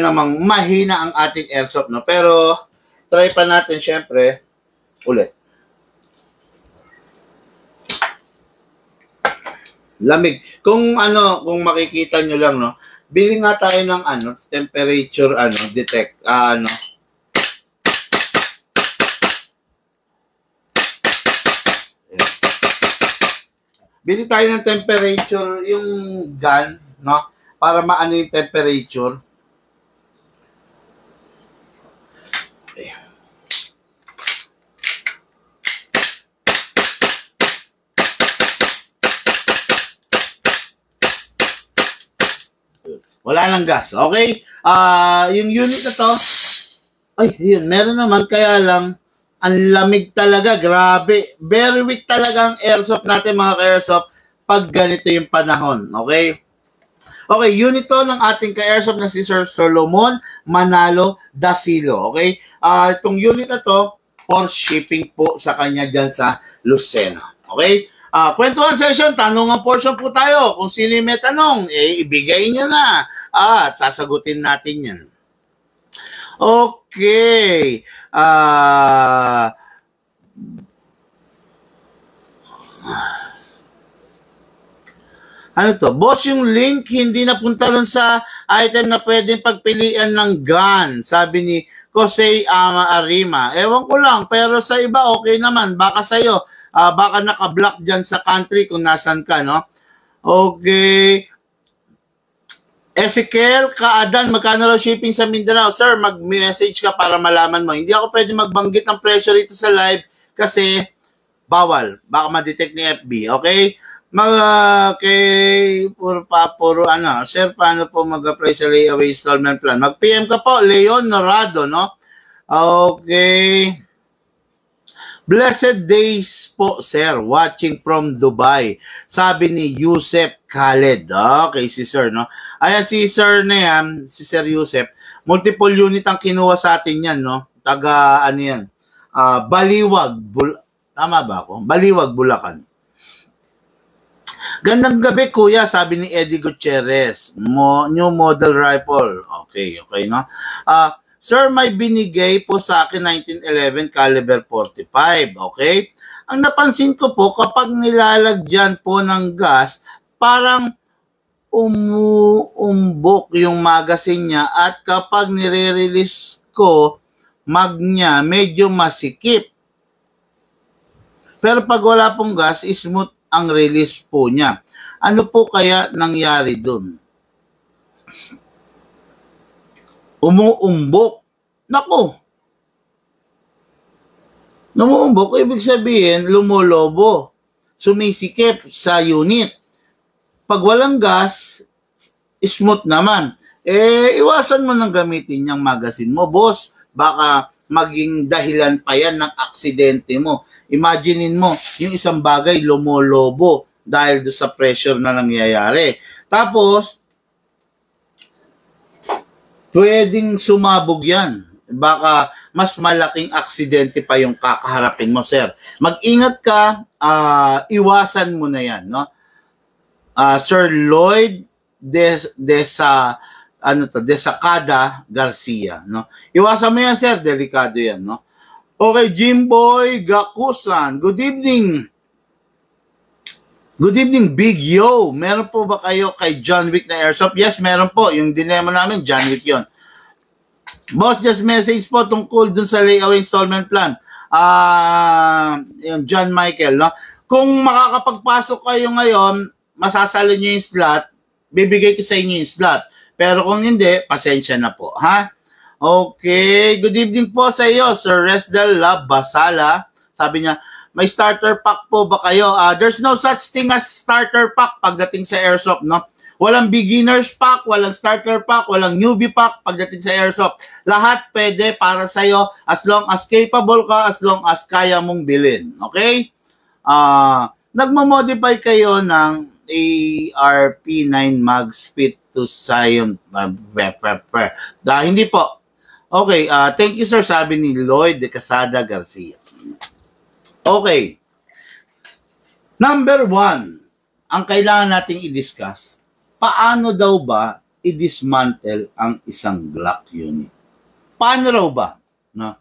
namang mahina ang ating airsoft, no? Pero, try pa natin, syempre, ulit. Lamig. Kung makikita nyo lang, no? Bili nga tayo ng, temperature, detect, Bili tayo ng temperature, yung gun, no? Para maano yung temperature. Wala nang gas. Okay? Yung unit na to, yun, meron naman, kaya lang, ang lamig talaga, grabe. Very weak talaga ang airsoft natin, mga ka-airsoft, pag ganito yung panahon. Okay? Okay, unit to ng ating ka-airsoft na si Sir Solomon Manalo Dasilo. Okay? Itong unit na to, for shipping po sa kanya dyan sa Lucena. Okay? Kwentuhan session, tanungan portion po tayo. Kung sino yung may tanong, ibigay nyo na. At sasagutin natin yan. Okay. Ano to? Boss, yung link hindi napunta rin sa item na pwedeng pagpilian ng gun. Sabi ni Jose Arima. Ewan ko lang, pero sa iba okay naman. Baka sa'yo, baka naka-block dyan sa country kung nasan ka, no? Okay. Ezekiel Kaadan, magkano raw shipping sa Mindanao? Sir, mag-message ka para malaman mo. Hindi ako pwede magbanggit ng presyo rito sa live kasi bawal. Baka ma-detect ni FB, okay? Puro ano, sir, paano po mag-apply sa layaway installment plan? Mag-PM ka po, Leon Norado, no? Okay. Blessed days po, sir. Watching from Dubai. Sabi ni Yusef Khaled. Okay, si sir, no? Ayan, si sir na yan, si Sir Yusef. Multiple unit ang kinuha sa atin yan, no? Taga, ano yan? Baliwag. Tama ba ako? Baliwag, Bulacan. Gandang gabi, kuya, sabi ni Eddie Gutierrez. New model rifle. Okay, no? Sir, may binigay po sa akin 1911 caliber 45, okay? Ang napansin ko po, kapag nilalagyan po ng gas, parang umuumbok yung magazine niya at kapag nire-release ko, mag niya, medyo masikip. Pero pag wala pong gas, smooth ang release po niya. Ano po kaya nangyari dun? Umuumbok. Nako. Umuumbok, ibig sabihin, lumolobo. Sumisikip sa unit. Pag walang gas, smooth naman. Iwasan mo nang gamitin yung magazine mo, boss. Baka maging dahilan pa yan ng aksidente mo. Imaginein mo, yung isang bagay lumolobo dahil sa pressure na nangyayari. Tapos, pwedeng sumabog yan. Baka mas malaking aksidente pa yung kakaharapin mo, sir. Mag-ingat ka, iwasan mo na yan, no? Sir Lloyd Desacada Garcia, no? Iwasan mo yan, sir. Delikado yan, no? Okay, Jimboy Gakusan. Good evening. Good evening, Big Yo. Meron po ba kayo kay John Wick na airsoft? Yes, meron po. Yung dinemo namin, John Wick yon. Boss, just message po tungkol dun sa layaway installment plan. Yung John Michael, no? Kung makakapagpasok kayo ngayon, masasali nyo yung slot, bibigay ko sa inyo yung slot. Pero kung hindi, pasensya na po, ha? Okay, good evening po sa iyo, Sir Resdel Labasala. Sabi niya, may starter pack po ba kayo? There's no such thing as starter pack pagdating sa airsoft, no? Walang beginner's pack, walang starter pack, walang newbie pack pagdating sa airsoft. Lahat pwede para sa'yo as long as capable ka, as long as kaya mong bilhin. Okay? Nagmamodify kayo ng ARP9 mag spit to Zion. Hindi po. Okay, thank you sir, sabi ni Lloyd de Casada Garcia. Okay. Number 1, ang kailangan nating i-discuss, paano daw ba i-dismantle ang isang Glock unit? Paano raw ba? No?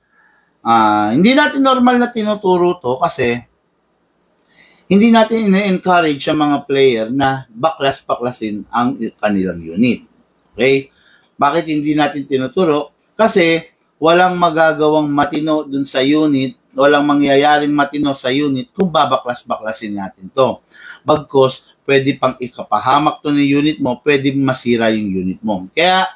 Hindi natin normal na tinuturo to kasi hindi natin ina-encourage sa mga player na baklas-baklasin ang kanilang unit. Okay? Bakit hindi natin tinuturo? Kasi walang magagawang matino dun sa unit, walang mangyayaring matino sa unit kung babaklas-baklasin natin to. Bagkus, pwede pang ikapahamak to ng unit mo, pwede masira yung unit mo. Kaya,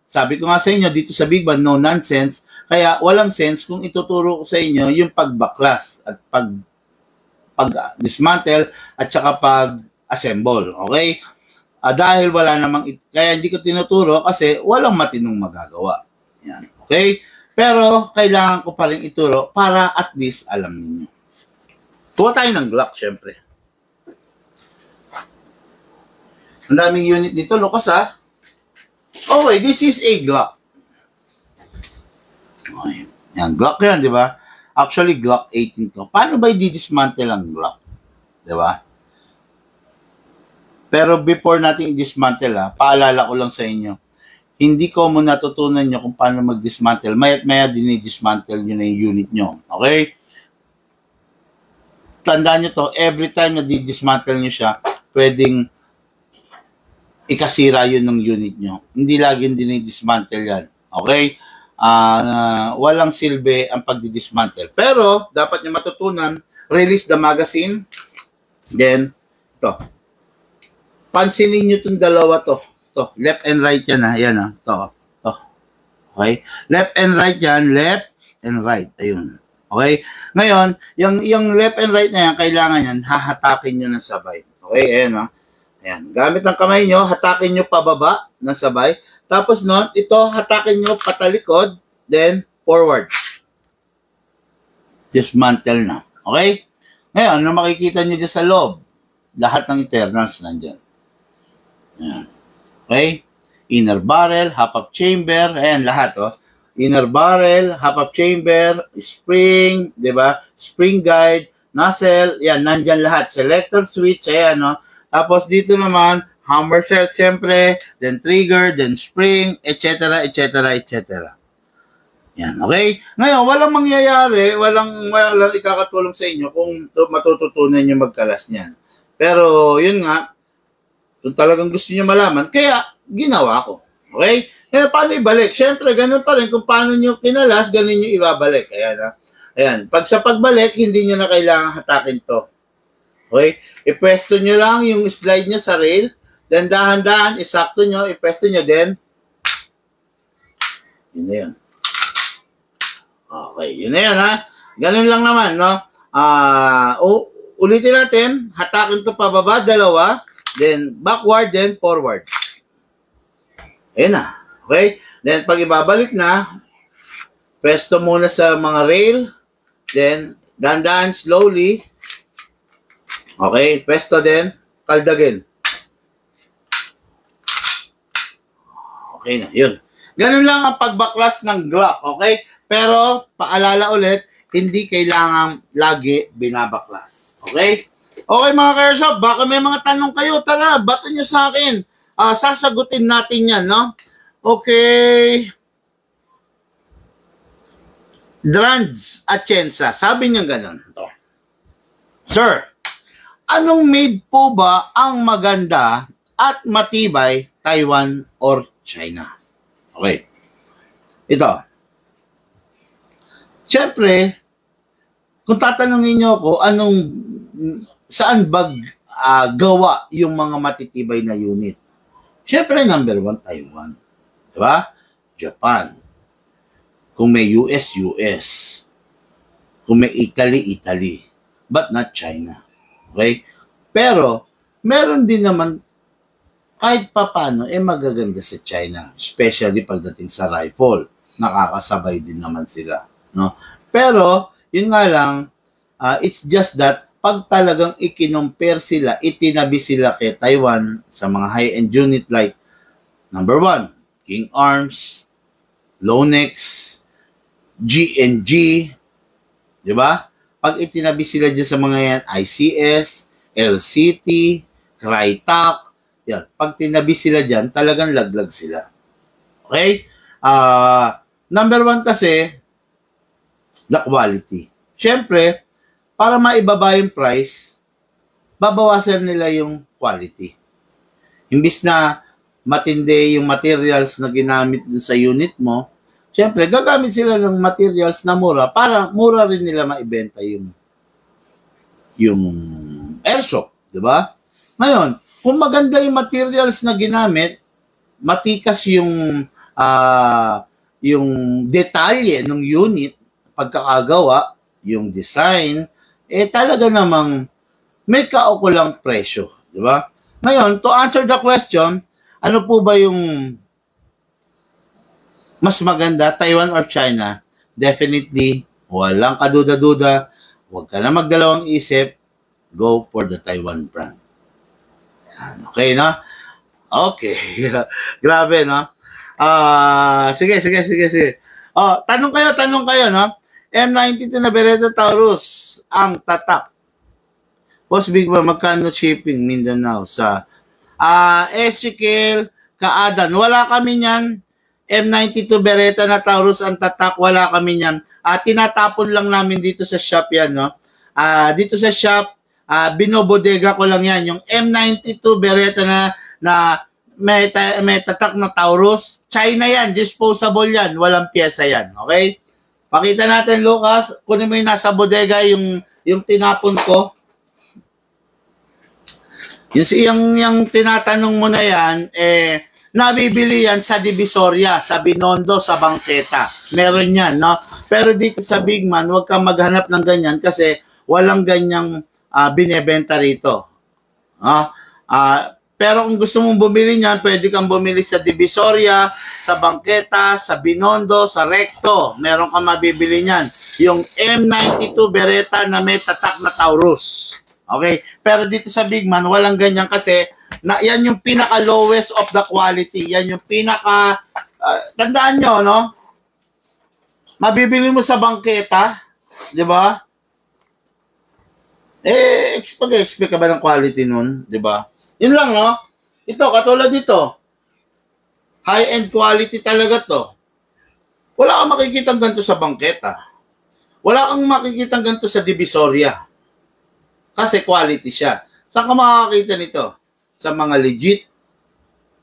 sabi ko nga sa inyo, dito sa Big Band, no nonsense. Kaya, walang sense kung ituturo ko sa inyo yung pagbaklas at pag-dismantle at saka pag-assemble. Okay? Dahil wala namang, kaya hindi ko tinuturo kasi walang matinong magagawa. Yan. Okay? Pero, kailangan ko pa rin ituro para at least alam ninyo. Kuha tayo ng Glock, syempre. Ang daming unit dito, Lucas, ha? Okay, this is a Glock. Okay. Yan, Glock yan, di ba? Actually, Glock 18 to. Paano ba i-dismantle ang Glock? Di ba? Pero before natin i-dismantle, paalala ko lang sa inyo, hindi ko mo natutunan nyo kung paano mag-dismantle. Maya't maya dinidismantle nyo na yung unit nyo. Okay? Tandaan nyo to, every time na di-dismantle nyo siya, pwedeng ikasira yun ng unit nyo. Hindi laging dinidismantle yan. Okay? Walang silbi ang pagdi-dismantle. Pero, dapat nyo matutunan, release the magazine. Then, ito. Pansinin nyo itong dalawa to. To, left and right yan Ayan To. Okay? Left and right yan. Left and right. Ayun. Okay? Ngayon, yung left and right na yan, kailangan yan, hahatakin nyo ng sabay. Okay? Ayan Ayan. Gamit ng kamay nyo, hatakin nyo pababa ng sabay. Tapos nun, ito, hatakin nyo patalikod, then forward. Dismantle na. Okay? Ngayon, ano makikita nyo dyan sa loob? Lahat ng internals nandyan. Ayan. Okay? Inner barrel, half-up chamber, ayan lahat, Inner barrel, half-up chamber, spring, di ba? Spring guide, nozzle, yan, nandyan lahat. Selector switch, ayan, Tapos dito naman, hammer shell, syempre, then trigger, then spring, etc., etc., etc. Yan, okay? Ngayon, walang mangyayari, walang ikakatulong sa inyo kung matututunan nyo magkalas niyan. Pero, yun nga, kung talagang gusto niyo malaman, kaya ginawa ko. Okay? Kaya paano ibalik? Siyempre, ganun pa rin. Kung paano niyo kinalas, ganun niyo ibabalik. Ayan, Ayan. Pag sa pagbalik, hindi niyo na kailangan hatakin to. Okay? Ipwesto niyo lang yung slide niya sa rail. Then, dahan-dahan, isakto niyo, ipwesto niyo, then, yun na yun. Okay, yun na yun, Ganun lang naman, ulitin natin, hatakin to pababa, dalawa, then backward, then forward. Ayan na. Okay? Then pag ibabalik na, pwesto muna sa mga rail, then dahan-dahan slowly. Okay? Pwesto din, kaldagin. Okay na, yun. Ganun lang ang pagbaklas ng Glock, okay? Pero, paalala ulit, hindi kailangang lagi binabaklas. Okay? Okay mga ka-airsoft, baka may mga tanong kayo, tara, bato nyo sa akin. Sasagutin natin yan, Okay. Drands Atienza, sabi niya ganun. Ito. Sir, anong made po ba ang maganda at matibay, Taiwan or China? Okay. Ito. Siyempre, kung tatanungin niyo ako, saan ba gawa yung mga matitibay na unit? Siyempre, number 1, Taiwan. Diba? Japan. Kung may US, US. Kung may Italy, Italy. But not China. Okay? Pero, meron din naman, kahit papano, magaganda sa China. Especially pagdating sa rifle. Nakakasabay din naman sila. No? Pero, yun nga lang, it's just that, pag talagang ikinumpare sila, itinabi sila kay Taiwan sa mga high-end unit like, number 1, King Arms, Lonex, G&G, di ba? Pag itinabi sila dyan sa mga yan, ICS, LCT, Crytek, yan. Pag tinabi sila dyan, talagang laglag sila. Okay? Number 1 kasi, the quality. Siyempre, para maibaba yung price, babawasan nila yung quality. Imbis na matindi yung materials na ginamit dun sa unit mo, siyempre, gagamit sila ng materials na mura para mura rin nila maibenta yung airsoft, di ba? Ngayon, kung maganda yung materials na ginamit, matikas yung detalye ng unit, pagkakagawa, yung design, talaga namang may kaukulang presyo, di ba? Ngayon, to answer the question, ano po ba yung mas maganda, Taiwan or China? Definitely, walang kaduda-duda, huwag ka na magdalawang isip, go for the Taiwan brand. Okay, no? Okay. Grabe, no? Sige. Tanong kayo, no? M92 na Beretta Taurus ang tatak. Boss Big Man, magkano shipping Mindanao sa Ezekiel Kaadan? Wala kami niyan. M92 Beretta na Taurus ang tatak, wala kami niyan. Tinatapon lang namin dito sa shop yan, no? Dito sa shop, binobodega ko lang yan. Yung M92 Beretta na may tatak na Taurus, China yan, disposable yan, walang pyesa yan, okay? Pakita natin, Lucas, kunin mo yung nasa bodega, yung tinapon ko. Yung tinatanong mo na yan, nabibili yan sa Divisoria, sa Binondo, sa Bangketa. Meron yan, no? Pero dito sa Big Man, huwag kang maghanap ng ganyan kasi walang ganyang binebenta rito. Pero kung gusto mong bumili niyan, pwede kang bumili sa Divisoria, sa Bangketa, sa Binondo, sa Recto. Meron kang mabibili niyan. Yung M92 Beretta na may tatak na Taurus. Okay? Pero dito sa Big Man, walang ganyan kasi yan yung pinaka-lowest of the quality. Yan yung tandaan nyo, no? Mabibili mo sa Bangketa, di ba? Expect ka ba ng quality nun? Di ba? Yun lang, no? Ito, katulad dito. High-end quality talaga to. Wala kang makikitang ganito sa Bangketa. Wala kang makikitang ganito sa Divisoria. Kasi quality siya. Saan ka makakakita nito? Sa mga legit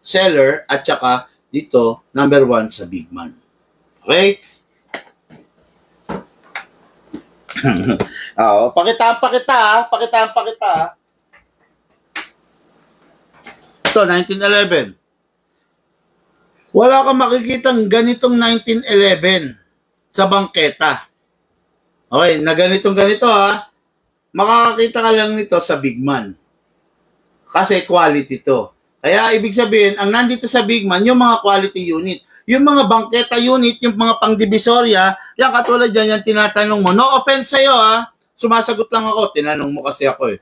seller at saka dito, number 1 sa Big Man. Okay? Pakitaan pa kita. Ito, 1911. Wala kang makikitang ganitong 1911 sa Bangketa. Okay, na ganito makakakita ka lang nito sa Big Man. Kasi quality to. Kaya ibig sabihin, ang nandito sa Big Man, yung mga quality unit. Yung mga Bangketa unit, yung mga pang-Divisoria, yan katulad yan, yung tinatanong mo. No offense sa'yo, sumasagot lang ako. Tinanong mo kasi ako eh.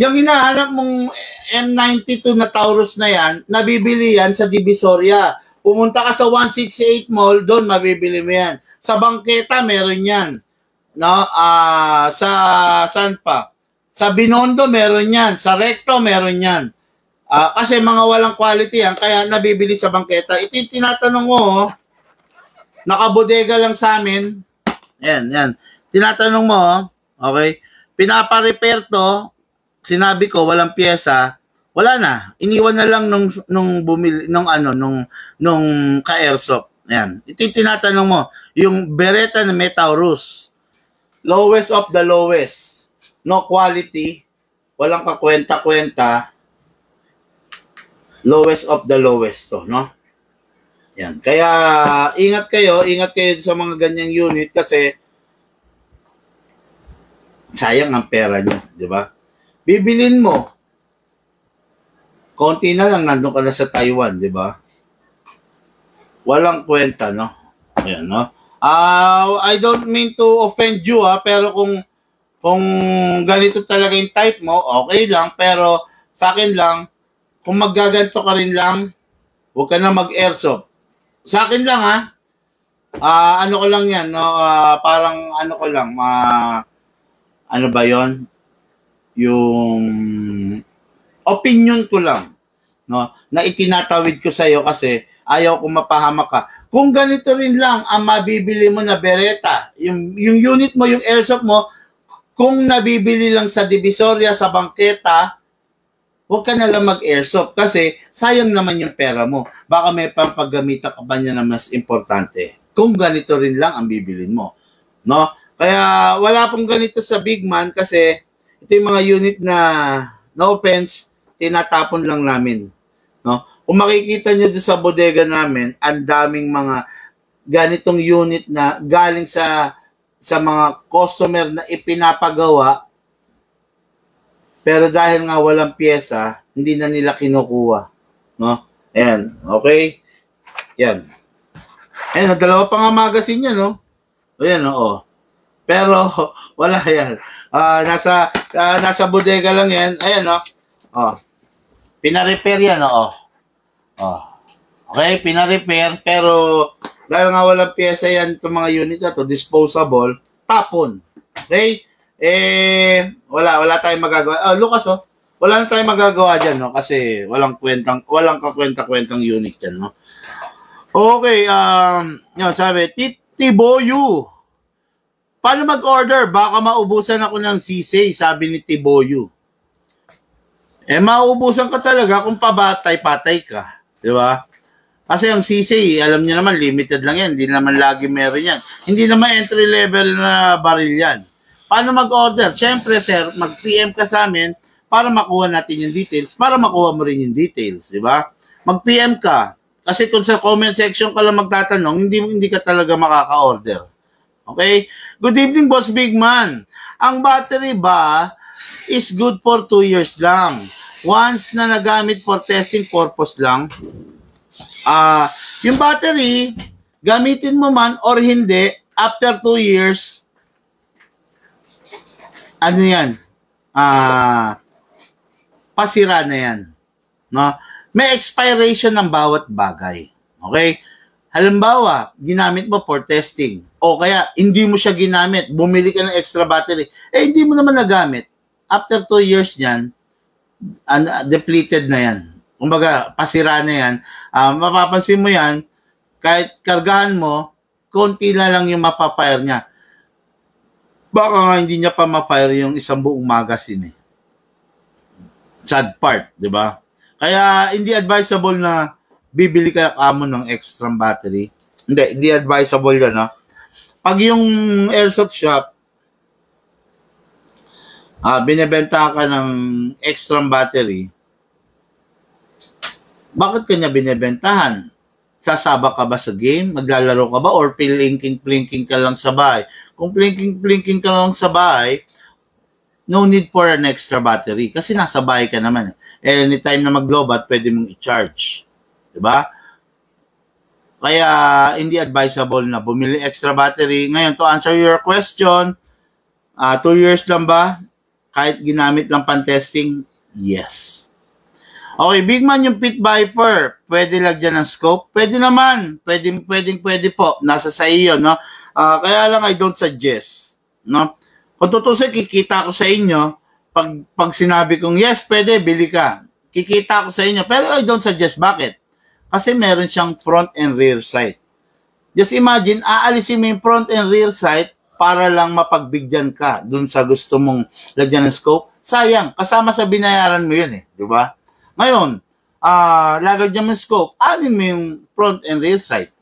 Yung hinahanap mong M92 na Taurus na yan, nabibili yan sa Divisoria. Pumunta ka sa 168 Mall, doon mabibili mo yan. Sa Bangketa, meron yan. No? Saan pa? Sa Binondo, meron yan. Sa Recto, meron yan. Kasi mga walang quality yan, kaya nabibili sa Bangketa. Ito yung tinatanong mo, nakabodega lang sa amin. Yan. Tinatanong mo, okay? Pinapa-repair to, sinabi ko, walang pyesa, wala na. Iniwan na lang nung bumili, nung ka-airsoft. Yan. Ito yung tinatanong mo, yung Beretta na may Taurus. Lowest of the lowest. No quality, walang kakwenta-kwenta, lowest of the lowest to, no? Yan. Kaya, ingat kayo sa mga ganyang unit kasi sayang ang pera nyo, di ba? Bibilin mo, konti na lang, nandun ka na sa Taiwan, di ba? Walang kwenta, no? Ayan, no? I don't mean to offend you, pero kung ganito talaga yung type mo, okay lang, pero sa akin lang, kung maggaganto ka rin lang, huwag ka na mag-airsoft. Sa akin lang, ano ko lang yan, no? Parang ano ko lang, ano ba yon? Yung opinion ko lang, no? Na itinatawid ko sa'yo kasi ayaw kong mapahamak ka. Kung ganito rin lang ang mabibili mo na Beretta, yung unit mo, yung airsoft mo, kung nabibili lang sa Divisoria, sa Bangketa, huwag ka na lang mag-airsoft kasi sayang naman yung pera mo. Baka may pampaggamita ka ba niya na mas importante. Kung ganito rin lang ang bibilin mo. No? Kaya wala pong ganito sa Big Man kasi ito yung mga unit na, no offense, tinatapon lang namin. No? Kung makikita nyo doon sa bodega namin, ang daming mga ganitong unit na galing sa mga customer na ipinapagawa, pero dahil nga walang pyesa, hindi na nila kinukuha. No? Ayan, okay? Yan. Ayan, dalawa pa nga magazine yan, no? Ayan, oo. Pero, wala yan. Nasa bodega lang yan. Ayan, no? Pina-repair yan, oo. Okay, pina-repair, pero dahil nga walang pyesa yan itong mga unit na to, disposable, tapon. Okay? wala tayong magagawa. Lucas, wala na tayong magagawa dyan, no? Kasi walang kakwenta-kwentang unit yan, no? Okay, yun, sabi, Tiboyu. Paano mag-order? Baka maubusan ako ng sisay, sabi ni Tiboyu. Mauubusan ka talaga kung patay ka. Di ba? Kasi ang sisay, alam niyo naman, limited lang yan. Hindi naman lagi meron yan. Hindi naman entry-level na baril yan. Paano mag-order? Siyempre, sir, mag-PM ka sa amin para makuha natin yung details, para makuha mo rin yung details. Di ba? Mag-PM ka. Kasi kung sa comment section ka lang magtatanong, hindi ka talaga makaka-order. Okay? Good evening, Boss Big Man. Ang battery ba is good for 2 years lang. Once na nagamit for testing purpose lang, yung battery, gamitin mo man or hindi, after 2 years, ano yan? Pasira na yan. No? May expiration ng bawat bagay. Okay? Halimbawa, ginamit mo for testing. O kaya, hindi mo siya ginamit. Bumili ka ng extra battery. Hindi mo naman nagamit. After 2 years niyan, depleted na yan. Kumbaga, pasira na yan. Mapapansin mo yan, kahit kargahan mo, konti na lang yung mapapire niya. Baka nga hindi niya pa mapire yung isang buong magazine. Sad part, di ba? Kaya, hindi advisable na bibili ka kamo ng extra battery. Hindi advisable yan, no? Pag yung airsoft shop, binebenta ka ng extra battery, bakit kanya binebentahan? Sasaba ka ba sa game? Maglalaro ka ba? Or plinking ka lang sa bahay? Kung plinking ka lang sa bahay, no need for an extra battery. Kasi nasa bahay ka naman. Anytime na mag-lobat, pwede mong i-charge. Diba? Kaya, hindi advisable na bumili extra battery. Ngayon, to answer your question, 2 years lang ba? Kahit ginamit lang pan-testing? Yes. Okay, Big Man, yung Pit Viper, pwede lagyan ng scope? Pwede naman. Pwede po. Nasa sa iyo, no? Kaya lang, I don't suggest. No? Kung tutusin, kikita ko sa inyo, pag sinabi kong, yes, pwede, bili ka. Kikita ko sa inyo. Pero I don't suggest. Bakit? Kasi meron siyang front and rear sight. Just imagine, aalisin mo yung front and rear sight para lang mapagbigyan ka dun sa gusto mong lagyan ng scope. Sayang, kasama sa binayaran mo yun Di ba? Ngayon, lalagyan mo yung scope, alin mo yung front and rear sight.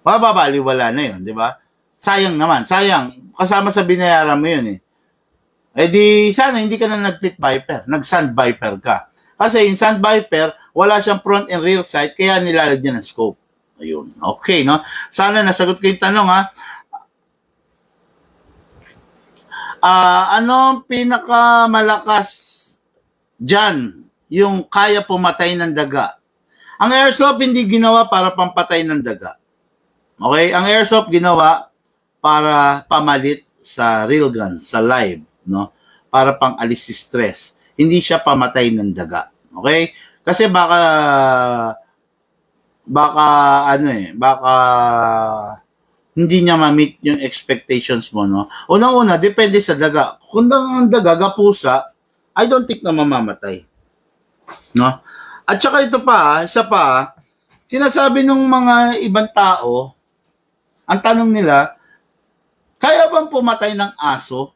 Mababaliwala na yun, di ba? Sayang naman, sayang. Kasama sa binayaran mo yun di sana hindi ka na nag-Pit Viper, nag-Sand Viper ka. Kasi yung Sand Viper, wala siyang front and rear sight, kaya nilalagyan ng scope. Ayun. Okay, no? Sana nasagot ko yung tanong, ha? Ano pinakamalakas dyan yung kaya pumatay ng daga? Ang airsoft hindi ginawa para pampatay ng daga. Okay? Ang airsoft ginawa para pamalit sa real gun, sa live, no? Para pang alis stress. Hindi siya pamatay ng daga. Okay? Kasi baka hindi niya ma-meet yung expectations mo, no? Unang-una, depende sa daga. Kung ang daga, gapusa, I don't think na mamamatay. No? At saka ito pa, isa pa, sinasabi ng mga ibang tao, ang tanong nila, kaya bang pumatay ng aso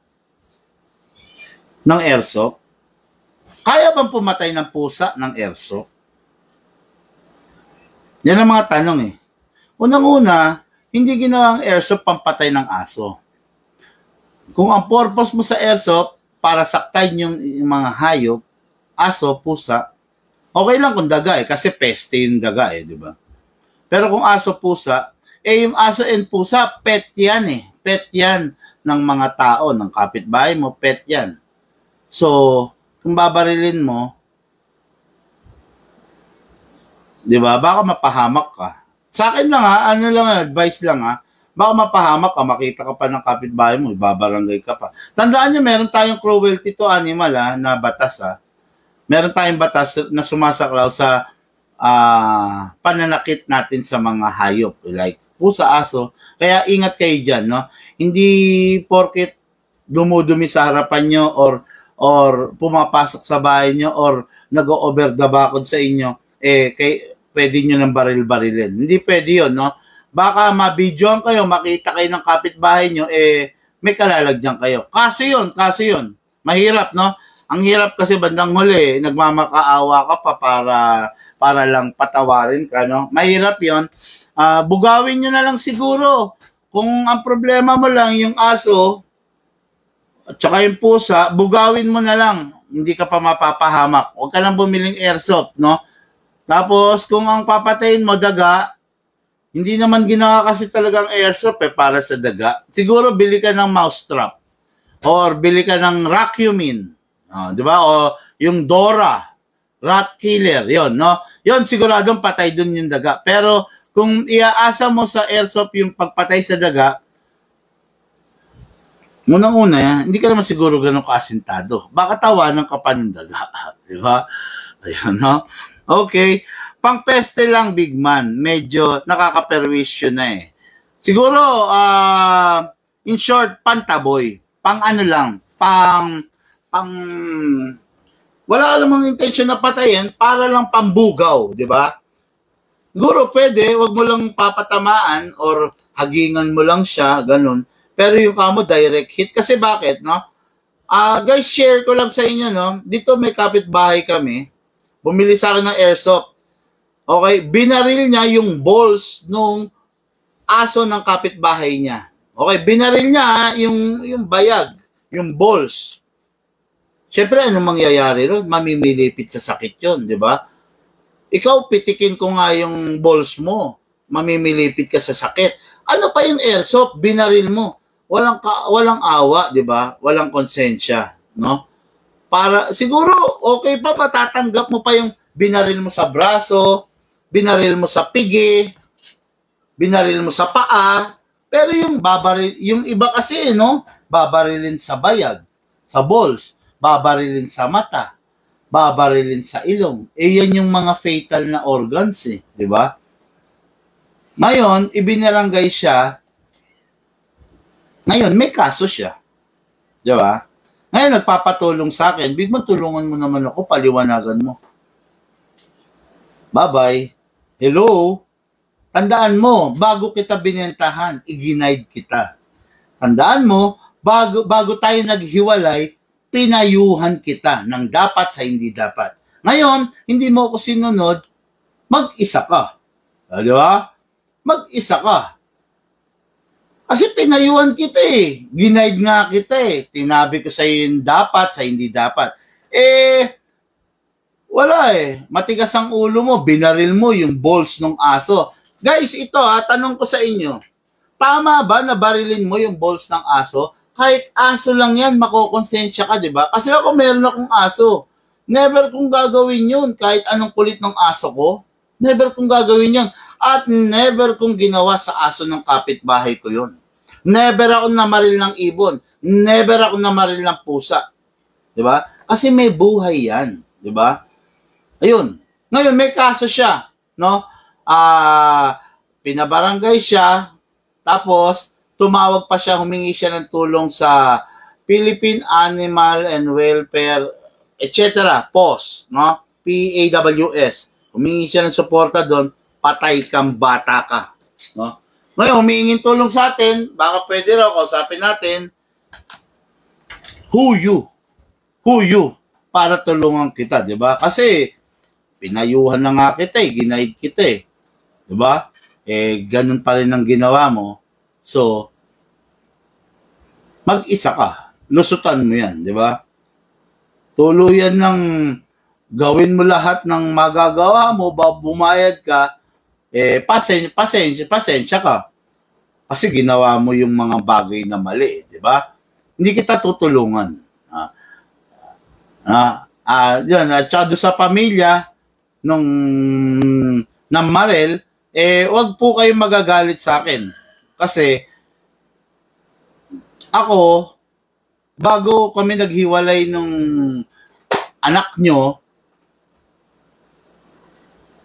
ng airsoft? Kaya bang pumatay ng pusa ng airsoft? Yan ang mga tanong Unang-una, hindi ginawa ang airsoft pampatay ng aso. Kung ang purpose mo sa airsoft, para saktan yung mga hayop, aso, pusa, okay lang kung daga kasi peste yung daga di ba? Pero kung aso, pusa, yung aso and pusa, pet yan Pet yan ng mga tao, ng kapitbahay mo, pet yan. So, kung babarilin mo, di ba, baka mapahamak ka. Sa akin lang advice lang baka mapahamak ka, makita ka pa ng kapitbahay mo, ibabarangay ka pa. Tandaan nyo, meron tayong cruelty to animal na batas Meron tayong batas na sumasaklaw sa pananakit natin sa mga hayop, like pusa, aso. Kaya ingat kayo dyan, no? Hindi porket dumudumi sa harapan nyo or pumapasok sa bahay nyo or nag-over the bakod sa inyo, pwede nyo ng baril-barilin. Hindi pwede yun, no? Baka mabidyoan kayo, makita kayo ng kapitbahay nyo, may kalalagyan kayo. Kaso yun. Mahirap, no? Ang hirap kasi bandang huli, nagmamakaawa ka pa para lang patawarin ka, no? Mahirap yun. Bugawin nyo na lang siguro. Kung ang problema mo lang yung aso, at saka yung pusa, bugawin mo na lang. Hindi ka pa mapapahamak. Huwag ka lang bumiling airsoft, no? Tapos, kung ang papatayin mo, daga, hindi naman ginawa kasi talagang airsoft para sa daga. Siguro, bili ka ng mousetrap. Or bili ka ng Racumin. Di ba? O yung Dora. Rat killer. Yon, no? Yon, siguradong patay dun yung daga. Pero, kung iaasa mo sa airsoft yung pagpatay sa daga, unang-una, hindi ka naman siguro ganun kaasintado. Baka tawanan ka pa ng daga. Di ba? Ayan, no? Okay. Pang-peste lang, big man. Medyo nakakaperwisyo na eh. Siguro, in short, pantaboy. Pang ano lang. Wala namang intention na patayin para lang pambugaw. Di ba? Siguro pwede, wag mo lang papatamaan or hagingan mo lang siya, ganun. Pero yung kamo direct hit. Kasi bakit, no? Guys, share ko lang sa inyo, no? Dito may kapitbahay kami. Bumili sa akin ng airsoft. Okay? Binaril niya yung balls nung aso ng kapitbahay niya. Okay? Binaril niya yung bayag, yung balls. Siyempre, anong mangyayari ron? Mamimilipit sa sakit yun, di ba? Ikaw, pitikin ko nga yung balls mo. Mamimilipit ka sa sakit. Ano pa yung airsoft? Binaril mo. Walang awa, 'di ba? Walang konsensya, no? Para siguro okay pa matatanggap mo pa yung binaril mo sa braso, binaril mo sa pigi, binaril mo sa paa, pero yung iba kasi, no? Babarilin sa bayag, sa balls, babarilin sa mata, babarilin sa ilong. Yan yung mga fatal na organs, 'di ba? Ngayon, ibinaranggay siya. Ngayon, may kaso siya. Di ba? Ngayon, nagpapatulong sa akin. Big man, tulungan mo naman ako, paliwanagan mo. Bye-bye. Hello? Tandaan mo, bago kita binentahan, i-guide kita. Tandaan mo, bago tayo naghiwalay, pinayuhan kita ng dapat sa hindi dapat. Ngayon, hindi mo ako sinunod, mag-isa ka. Di ba? Mag-isa ka. Kasi pinayuhan kita eh. Ginaid nga kita eh. Tinabi ko sa yung dapat, sa hindi dapat. Wala eh. Matigas ang ulo mo, binaril mo yung balls ng aso. Guys, ito tanong ko sa inyo. Tama ba na barilin mo yung balls ng aso? Kahit aso lang yan, makokonsensya ka, di ba? Kasi ako meron akong aso. Never kong gagawin yun. Kahit anong kulit ng aso ko, never kong gagawin yun. At never kong ginawa sa aso ng kapitbahay ko yun. Never ako namaril ng ibon. Never ako namaril ng pusa. Diba? Kasi may buhay yan. Diba? Ayun. Ngayon, may kaso siya. No? Pinabarangay siya. Tapos, tumawag pa siya, humingi siya ng tulong sa Philippine Animal and Welfare, etc. PAWS. No? PAWS. Humingi siya ng suporta doon. Patay kang bata ka. No? Ngayon, humingin tulong sa atin, baka pwede raw, kausapin natin, who you, para tulungan kita, di ba? Kasi, pinayuhan na nga kita ginaid kita di ba? Ganun pa rin ang ginawa mo. So, mag-isa ka, lusutan mo yan, di ba? Tuluyan ng gawin mo lahat ng magagawa mo, bumayad ka, pasensya ka. Kasi ginawa mo yung mga bagay na mali, di ba? Hindi kita tutulungan. Yun, at saka sa pamilya nung Marel, wag po kayong magagalit sa akin. Kasi ako, bago kami naghiwalay nung anak nyo,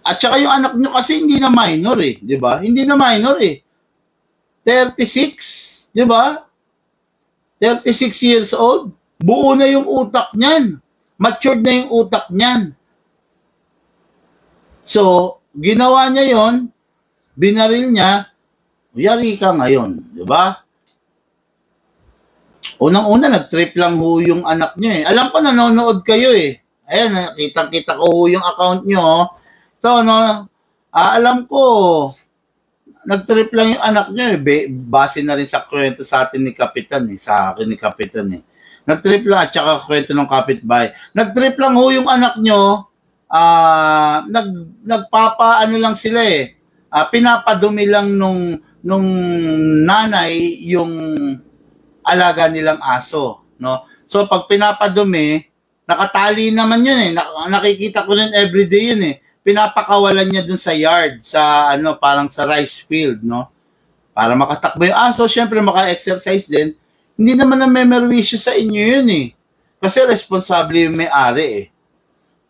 at saka yung anak nyo kasi hindi na minor di ba? Hindi na minor 36, di ba? 36 years old, buo na yung utak niyan. Matured na yung utak niyan. So, ginawa niya yon, binaril niya, yari ka ngayon, di ba? Unang-una, nag-trip lang ho yung anak niyo eh. Alam ko, nanonood kayo eh. Ayan, nakita-kita ko ho yung account niyo. Ito, no, alam ko, nag-trip lang yung anak niyo eh. Base na rin sa kwento sa atin ni Kapitan eh. Sa akin ni Kapitan eh. Nag-trip lang at saka kwento ng kapitbahay. Nag-trip lang ho yung anak niyo. Nagpapa-ano lang sila eh. Pinapadumi lang nung nanay yung alaga nilang aso, no? So pag pinapadumi, nakatali naman yun eh. Nakikita ko rin everyday yun eh. Pinapakawalan niya dun sa yard, sa ano, parang sa rice field, no? Para makatakbo yung aso, syempre maka-exercise din. Hindi naman na memerwisyo sa inyo yun eh. Kasi responsable yung may-ari eh.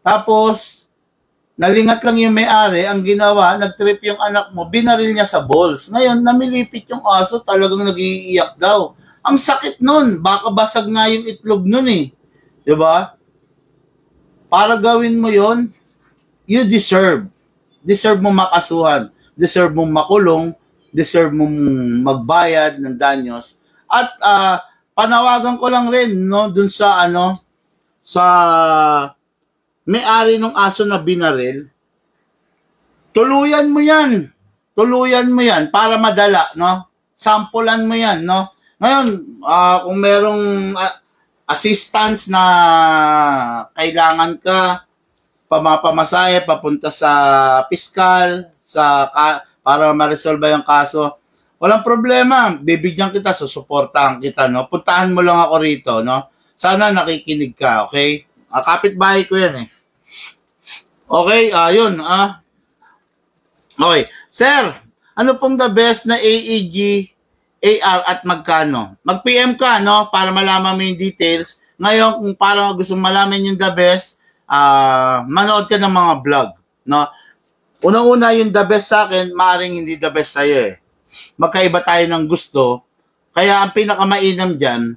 Tapos, nalingat lang yung may-ari, ang ginawa, nag-trip yung anak mo, binaril niya sa balls. Ngayon, namilipit yung aso, talagang nag-iiyak daw. Ang sakit nun, baka basag nga yung itlog nun eh. Diba? Para gawin mo yon, you deserve. Deserve mo makasuhan. Deserve mo makulong. Deserve mo magbayad ng danyos. At panawagan ko lang rin, no, dun sa ano, sa may-ari ng aso na binaril, tuluyan mo yan. Tuluyan mo yan para madala, no? Sampulan mo yan, no? Ngayon, kung merong assistance na kailangan ka, pamapamasahe, papunta sa piskal, para ma-resolve yung kaso, walang problema. Bibigyan kita, susuportahan kita, no? Puntahan mo lang ako rito, no? Sana nakikinig ka, okay? Kapitbahay ko yan eh. Okay, yun. Okay. Sir, ano pong the best na AEG, AR at magkano? Mag-PM ka, no? Para malaman mo yung details. Ngayon, kung para gusto malaman yung the best, manood ka ng mga vlog, no? Unang-una yung the best sa akin, maaaring hindi the best sa'yo eh. Magkaiba tayo ng gusto. Kaya ang pinakamainam dyan,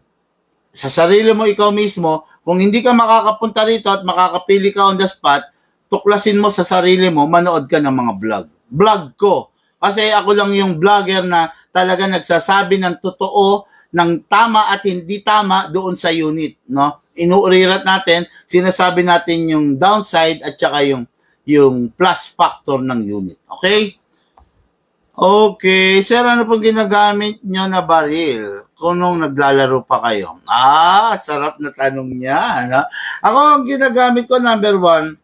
sa sarili mo, ikaw mismo, kung hindi ka makakapunta rito at makakapili ka on the spot, tuklasin mo sa sarili mo, manood ka ng mga vlog. Vlog ko. Kasi ako lang yung vlogger na talaga nagsasabi ng totoo, ng tama at hindi tama doon sa unit, no? Inuurirat natin, sinasabi natin yung downside at saka yung plus factor ng unit. Okay? Okay. Sir, ano pong ginagamit nyo na baril kung nung naglalaro pa kayo? Sarap na tanong niya. No? Ako, ang ginagamit ko, number 1,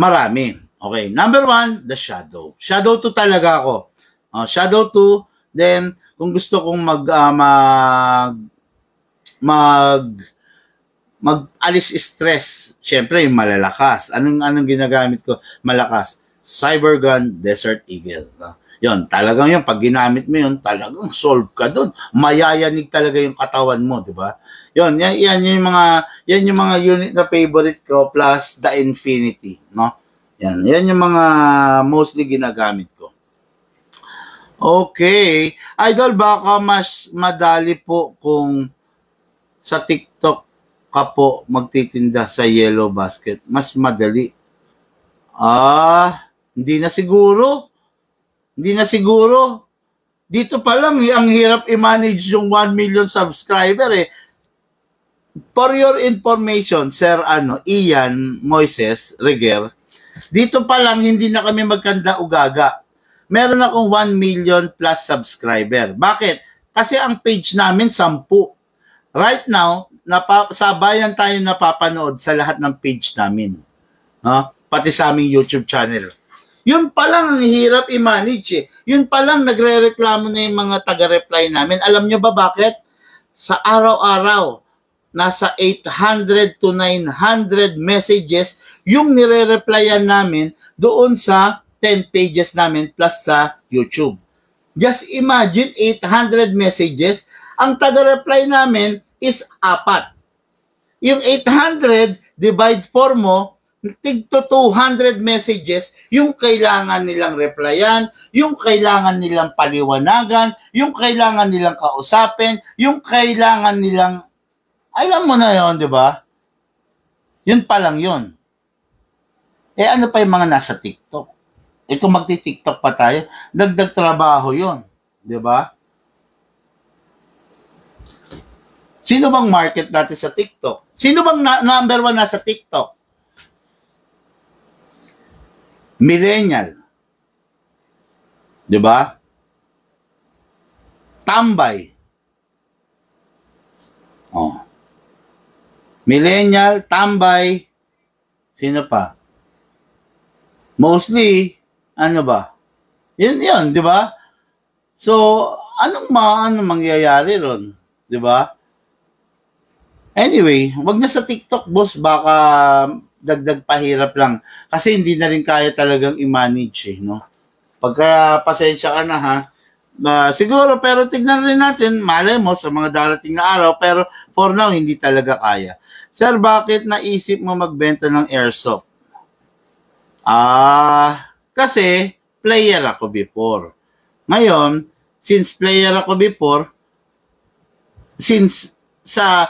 marami. Okay. Number 1, the Shadow. Shadow 2 talaga ako. Shadow 2, then, kung gusto kong mag-alis stress, syempre, yung malalakas. Anong ginagamit ko? Malakas. Cybergun, Desert Eagle. Yun, talagang yun, pag ginamit mo yun, talagang solve ka dun. Mayayanig talaga yung katawan mo, di ba? Yun, yan yung mga unit na favorite ko plus the Infinity, no? Yan yung mga mostly ginagamit ko. Okay. Idol, baka mas madali po kung sa TikTok ka po magtitinda sa Yellow Basket. Mas madali. Hindi na siguro. Dito pa lang, ang hirap i-manage yung 1 million subscriber eh. For your information, Sir Ian Moises Reger, dito pa lang hindi na kami magkanda-ugaga. Meron akong 1 million plus subscriber. Bakit? Kasi ang page namin 10. Right now, sabayan tayo napapanood sa lahat ng page namin. Pati sa aming YouTube channel. Yun pa lang ang hirap i-manage eh. Yun pa lang nagre-reklamo na yung mga taga-reply namin. Alam nyo ba bakit? Sa araw-araw, nasa 800 to 900 messages yung nire-replyan namin doon sa 10 pages namin plus sa YouTube. Just imagine 800 messages. Ang taga-reply namin is 4. Yung 800 divide 4 mo, tig to 200 messages, yung kailangan nilang replyan, yung kailangan nilang paliwanagan, yung kailangan nilang kausapin, yung kailangan nilang, alam mo na yon, di ba? Yun pa lang yun. Ano pa yung mga nasa TikTok? Kung magti-TikTok pa tayo, dagdag trabaho yun. Di ba? Sino bang market natin sa TikTok? Sino bang number 1 nasa TikTok? Millennial. Di ba? Tambay. Oh. Millennial, tambay. Sino pa? Mostly, ano ba? Yun, di ba? So, anong mangyayari ron? Di ba? Anyway, wag na sa TikTok, boss. Baka dagdag pahirap lang. Kasi hindi na rin kaya talagang i-manage, no? Pagka pasensya ka na, ha? Siguro, pero tignan rin natin, malay mo sa mga darating na araw, pero for now, hindi talaga kaya. Sir, bakit naisip mo magbenta ng airsoft? Kasi player ako before. Ngayon, since player ako before, since sa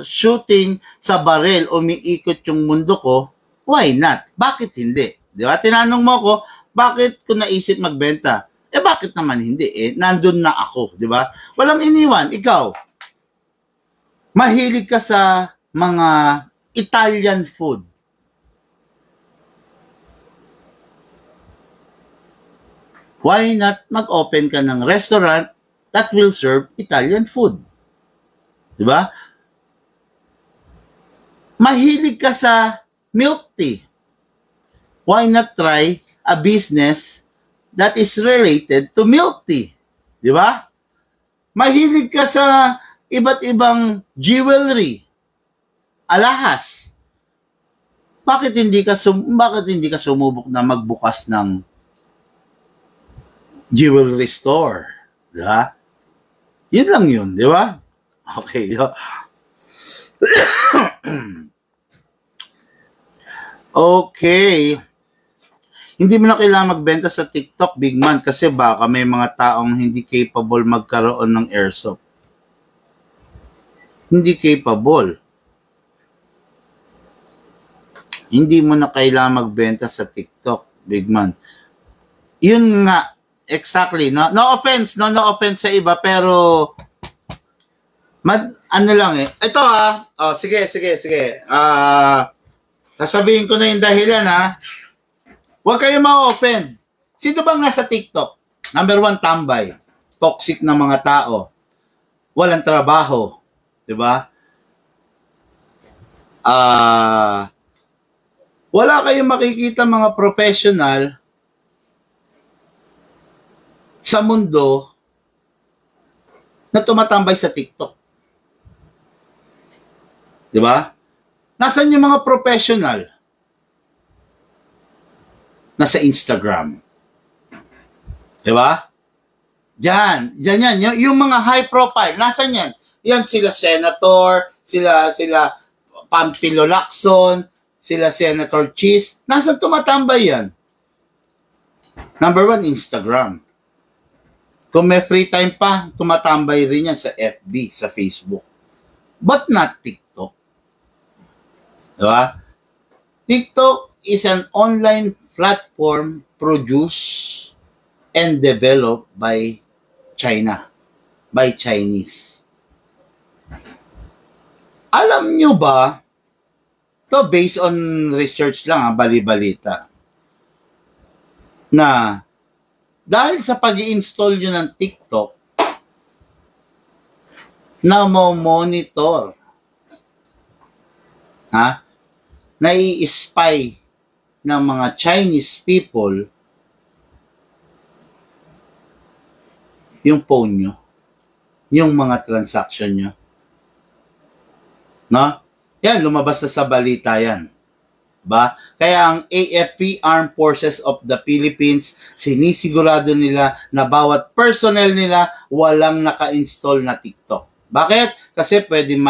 shooting sa baril umiikot yung mundo ko, why not? Bakit hindi? Di ba? Tinanong mo ko, bakit ko naisip magbenta? Bakit naman hindi? Nandun na ako, di ba? Walang iniwan. Ikaw, mahilig ka sa mga Italian food. Why not mag-open ka ng restaurant that will serve Italian food? Diba? Mahilig ka sa milk tea. Why not try a business that is related to milk tea? Diba? Mahilig ka sa iba't ibang jewelry, alahas. Bakit hindi ka sumubok na magbukas ng jewelry store? Diba? Yun lang yun, di ba? Okay. Okay. Hindi mo na kailangan magbenta sa TikTok, big man, kasi baka may mga taong hindi capable magkaroon ng airsoft. Hindi capable. Hindi mo na kailangan magbenta sa TikTok, big man. Yun nga, exactly. No offense sa iba, pero ano lang Ito sige. Sasabihin ko na yung dahilan Huwag kayong ma-offend. Sino bang nasa TikTok? Number 1, tambay. Toxic na mga tao. Walang trabaho. Diba? Wala kayong makikita mga professional sa mundo na tumatambay sa TikTok. Diba? Nasaan yung mga professional? Nasa Instagram. Diba? Yan. Yung mga high profile, nasaan yan? Yan sila Senator, sila Pampilo Lacson, sila Senator Cheese. Nasaan tumatambay yan? Number 1, Instagram. Kung may free time pa, tumatambay rin yan sa FB, sa Facebook. But not TikTok. Diba? TikTok is an online platform produced and developed by China, by Chinese. Alam nyo ba, to based on research lang, bali-balita, na dahil sa pag-i-install nyo ng TikTok, na mo-monitor, nai-spy ng mga Chinese people yung phone nyo, yung mga transaction nyo. No? Yan, lumabas na sa balita yan. Ba? Kaya ang AFP, Armed Forces of the Philippines, sinisigurado nila na bawat personnel nila walang naka-install na TikTok. Bakit? Kasi pwedeng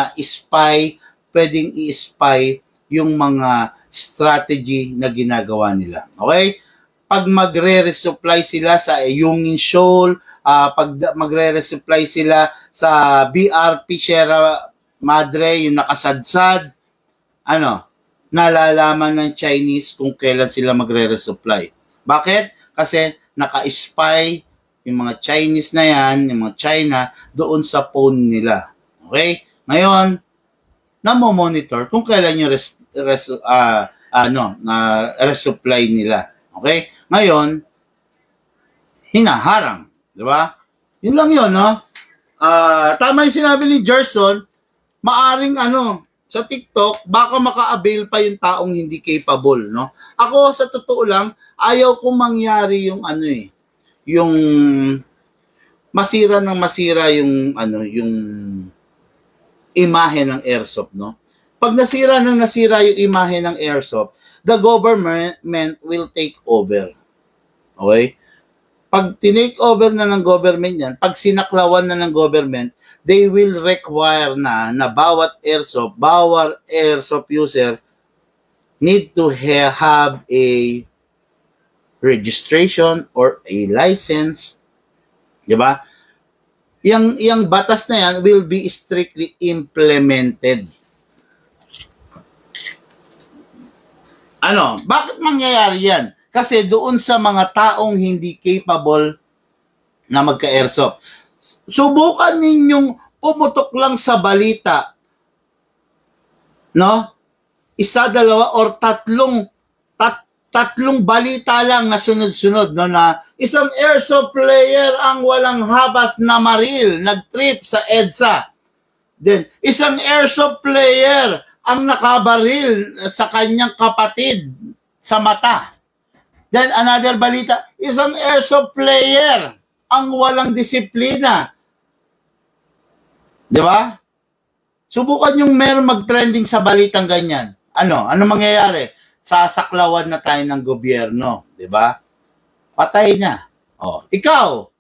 i-spy yung mga strategy na ginagawa nila. Okay? Pag magre-resupply sila sa Yungin Shoal, pag magre-resupply sila sa BRP Sierra Madre, yung nakasadsad, nalalaman ng Chinese kung kailan sila magre-resupply. Bakit? Kasi naka-spy yung mga Chinese na yan, yung mga China, doon sa phone nila. Okay? Ngayon, namo-monitor kung kailan yung resupply nila. Okay? Ngayon, hinaharang. Di ba? Yun lang yun, no? Tama yung sinabi ni Gerson, maaring sa TikTok, baka maka-avail pa yung taong hindi capable, no? Ako, sa totoo lang, ayaw kong mangyari yung yung masira yung yung imahe ng airsoft, no? Pag nasira yung imahe ng airsoft, the government will take over. Okay? Pag tinake over na ng government yan, pag sinaklawan na ng government, they will require na bawat airsoft user need to have a registration or a license. Diba? Yang batas na yan will be strictly implemented. Bakit mangyayari yan? Kasi doon sa mga taong hindi capable na magka-airsoft, subukan ninyong pumutok lang sa balita, no? Isa, dalawa, or tatlong balita lang na sunod-sunod, no? Na isang airsoft player ang walang habas na maril, nag-trip sa EDSA. Then, isang airsoft player ang nakabaril sa kanyang kapatid sa mata. Then, another balita, isang airsoft player ang walang disiplina. Di ba? Subukan yung meron mag-trending sa balitang ganyan. Ano mangyayari? Sasaklawan na tayo ng gobyerno. Di ba? Patay na. Ikaw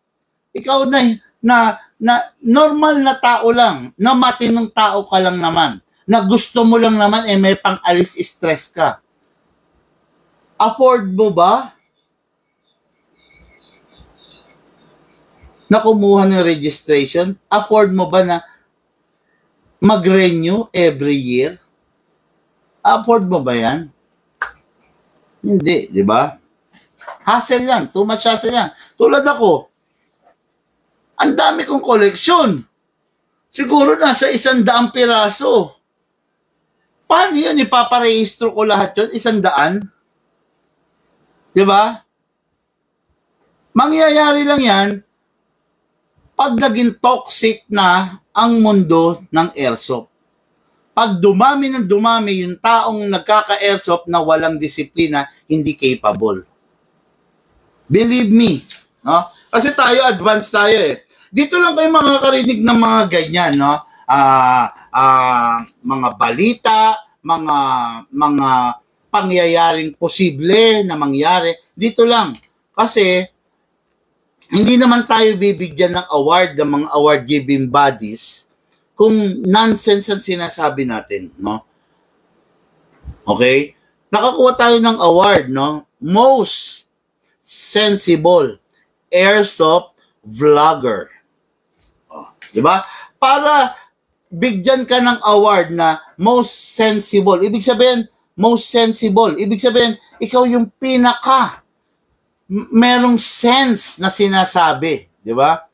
na normal na tao lang, na matinong tao ka lang naman, na gusto mo lang naman, may pang-alis stress ka. Afford mo ba na kumuha ng registration? Afford mo ba na mag-renew every year? Afford mo ba yan? Hindi, di ba? Hassle yan. Too much hassle yan. Tulad ako, ang dami kong koleksyon. Siguro nasa 100 piraso. Paano yun? Ipaparehistro ko lahat yun? 100? Di ba? Mangyayari lang yan pag naging toxic na ang mundo ng airsoft. Pag dumami yung taong nagkaka-airsoft na walang disiplina, hindi capable. Believe me. No? Kasi tayo, advanced tayo eh. Dito lang kayo makakarinig ng mga ganyan, no? Mga balita, mga pangyayaring posible na mangyari. Dito lang. Kasi, hindi naman tayo bibigyan ng award ng mga award-giving bodies kung nonsense ang sinasabi natin, no? Okay? Nakakuha tayo ng award, no? Most sensible airsoft vlogger. Diba? Para bigyan ka ng award na most sensible. Ibig sabihin, most sensible. Ibig sabihin, ikaw yung pinaka merong sense na sinasabi. Di ba?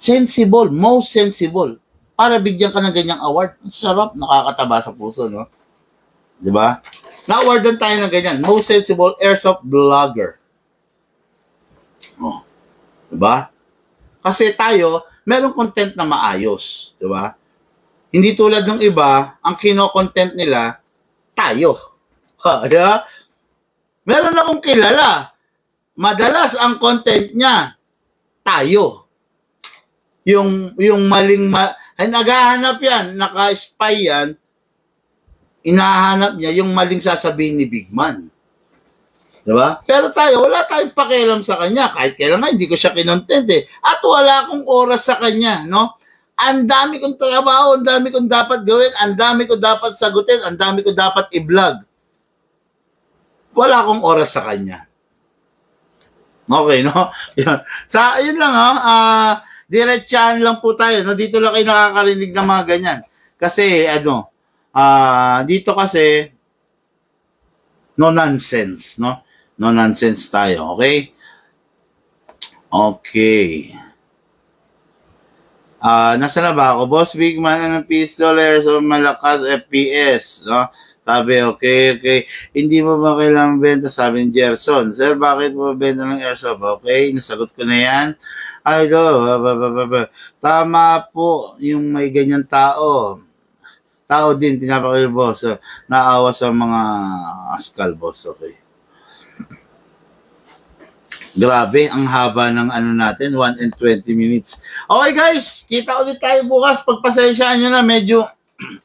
Sensible, most sensible. Para bigyan ka ng ganyang award. Sarap, nakakataba sa puso, no? Di ba? Na-awardan tayo ng ganyan. Most sensible airsoft vlogger. Di ba? Kasi tayo, merong content na maayos. Di ba? Hindi tulad ng iba, ang kino-content nila, tayo. Di ba? Meron akong kilala. Madalas ang content niya, tayo. Yung maling, naghahanap yan, naka-spy yan, inahanap niya yung maling sasabihin ni Big Man. Diba? Pero tayo, wala tayong pakialam sa kanya. Kahit kailan nga, hindi ko siya kinontent eh. At wala akong oras sa kanya, no? ang dami kong trabaho, ang dami kong dapat gawin, ang dami ko dapat sagutin, ang dami ko dapat i-vlog. Wala akong oras sa kanya. Okay, no? Yun. Yun lang, diretsahan lang po tayo. No? Dito lang kayo nakakarinig ng mga ganyan. Kasi, dito kasi, no nonsense, no? No nonsense tayo, okay? Okay. Nasa na ba ako? Boss Big Man, anong pistol, so malakas FPS, no? Sabi, okay. Hindi mo ba kailangan benta? Sabi ni Gerson. Sir, bakit mo benta ng airsoft? Okay, nasagot ko na yan. Tama po yung may ganyan tao. Tao din, pinapakil boss. Naawa sa mga askal, boss. Okay. Grabe, ang haba ng natin, 1 and 20 minutes. Okay guys, kita ulit tayo bukas. Pagpasensyaan nyo na, medyo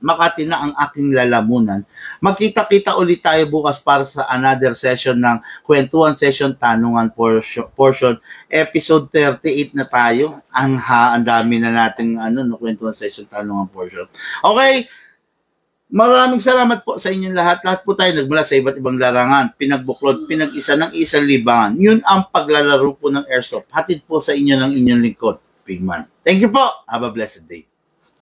Makati na ang aking lalamunan. Magkita-kita ulit tayo bukas para sa another session ng Kwentuhan Session Tanungan portion. Episode 38 na tayo. Ang dami na nating Kwentuhan Session Tanungan portion. Okay, maraming salamat po sa inyong lahat. Lahat po tayo nagmula sa iba't ibang larangan. Pinagbuklod, pinag-isa ng isang libangan. Yun ang paglalaro po ng airsoft. Hatid po sa inyo ng inyong lingkod, Pigman. Thank you po. Have a blessed day.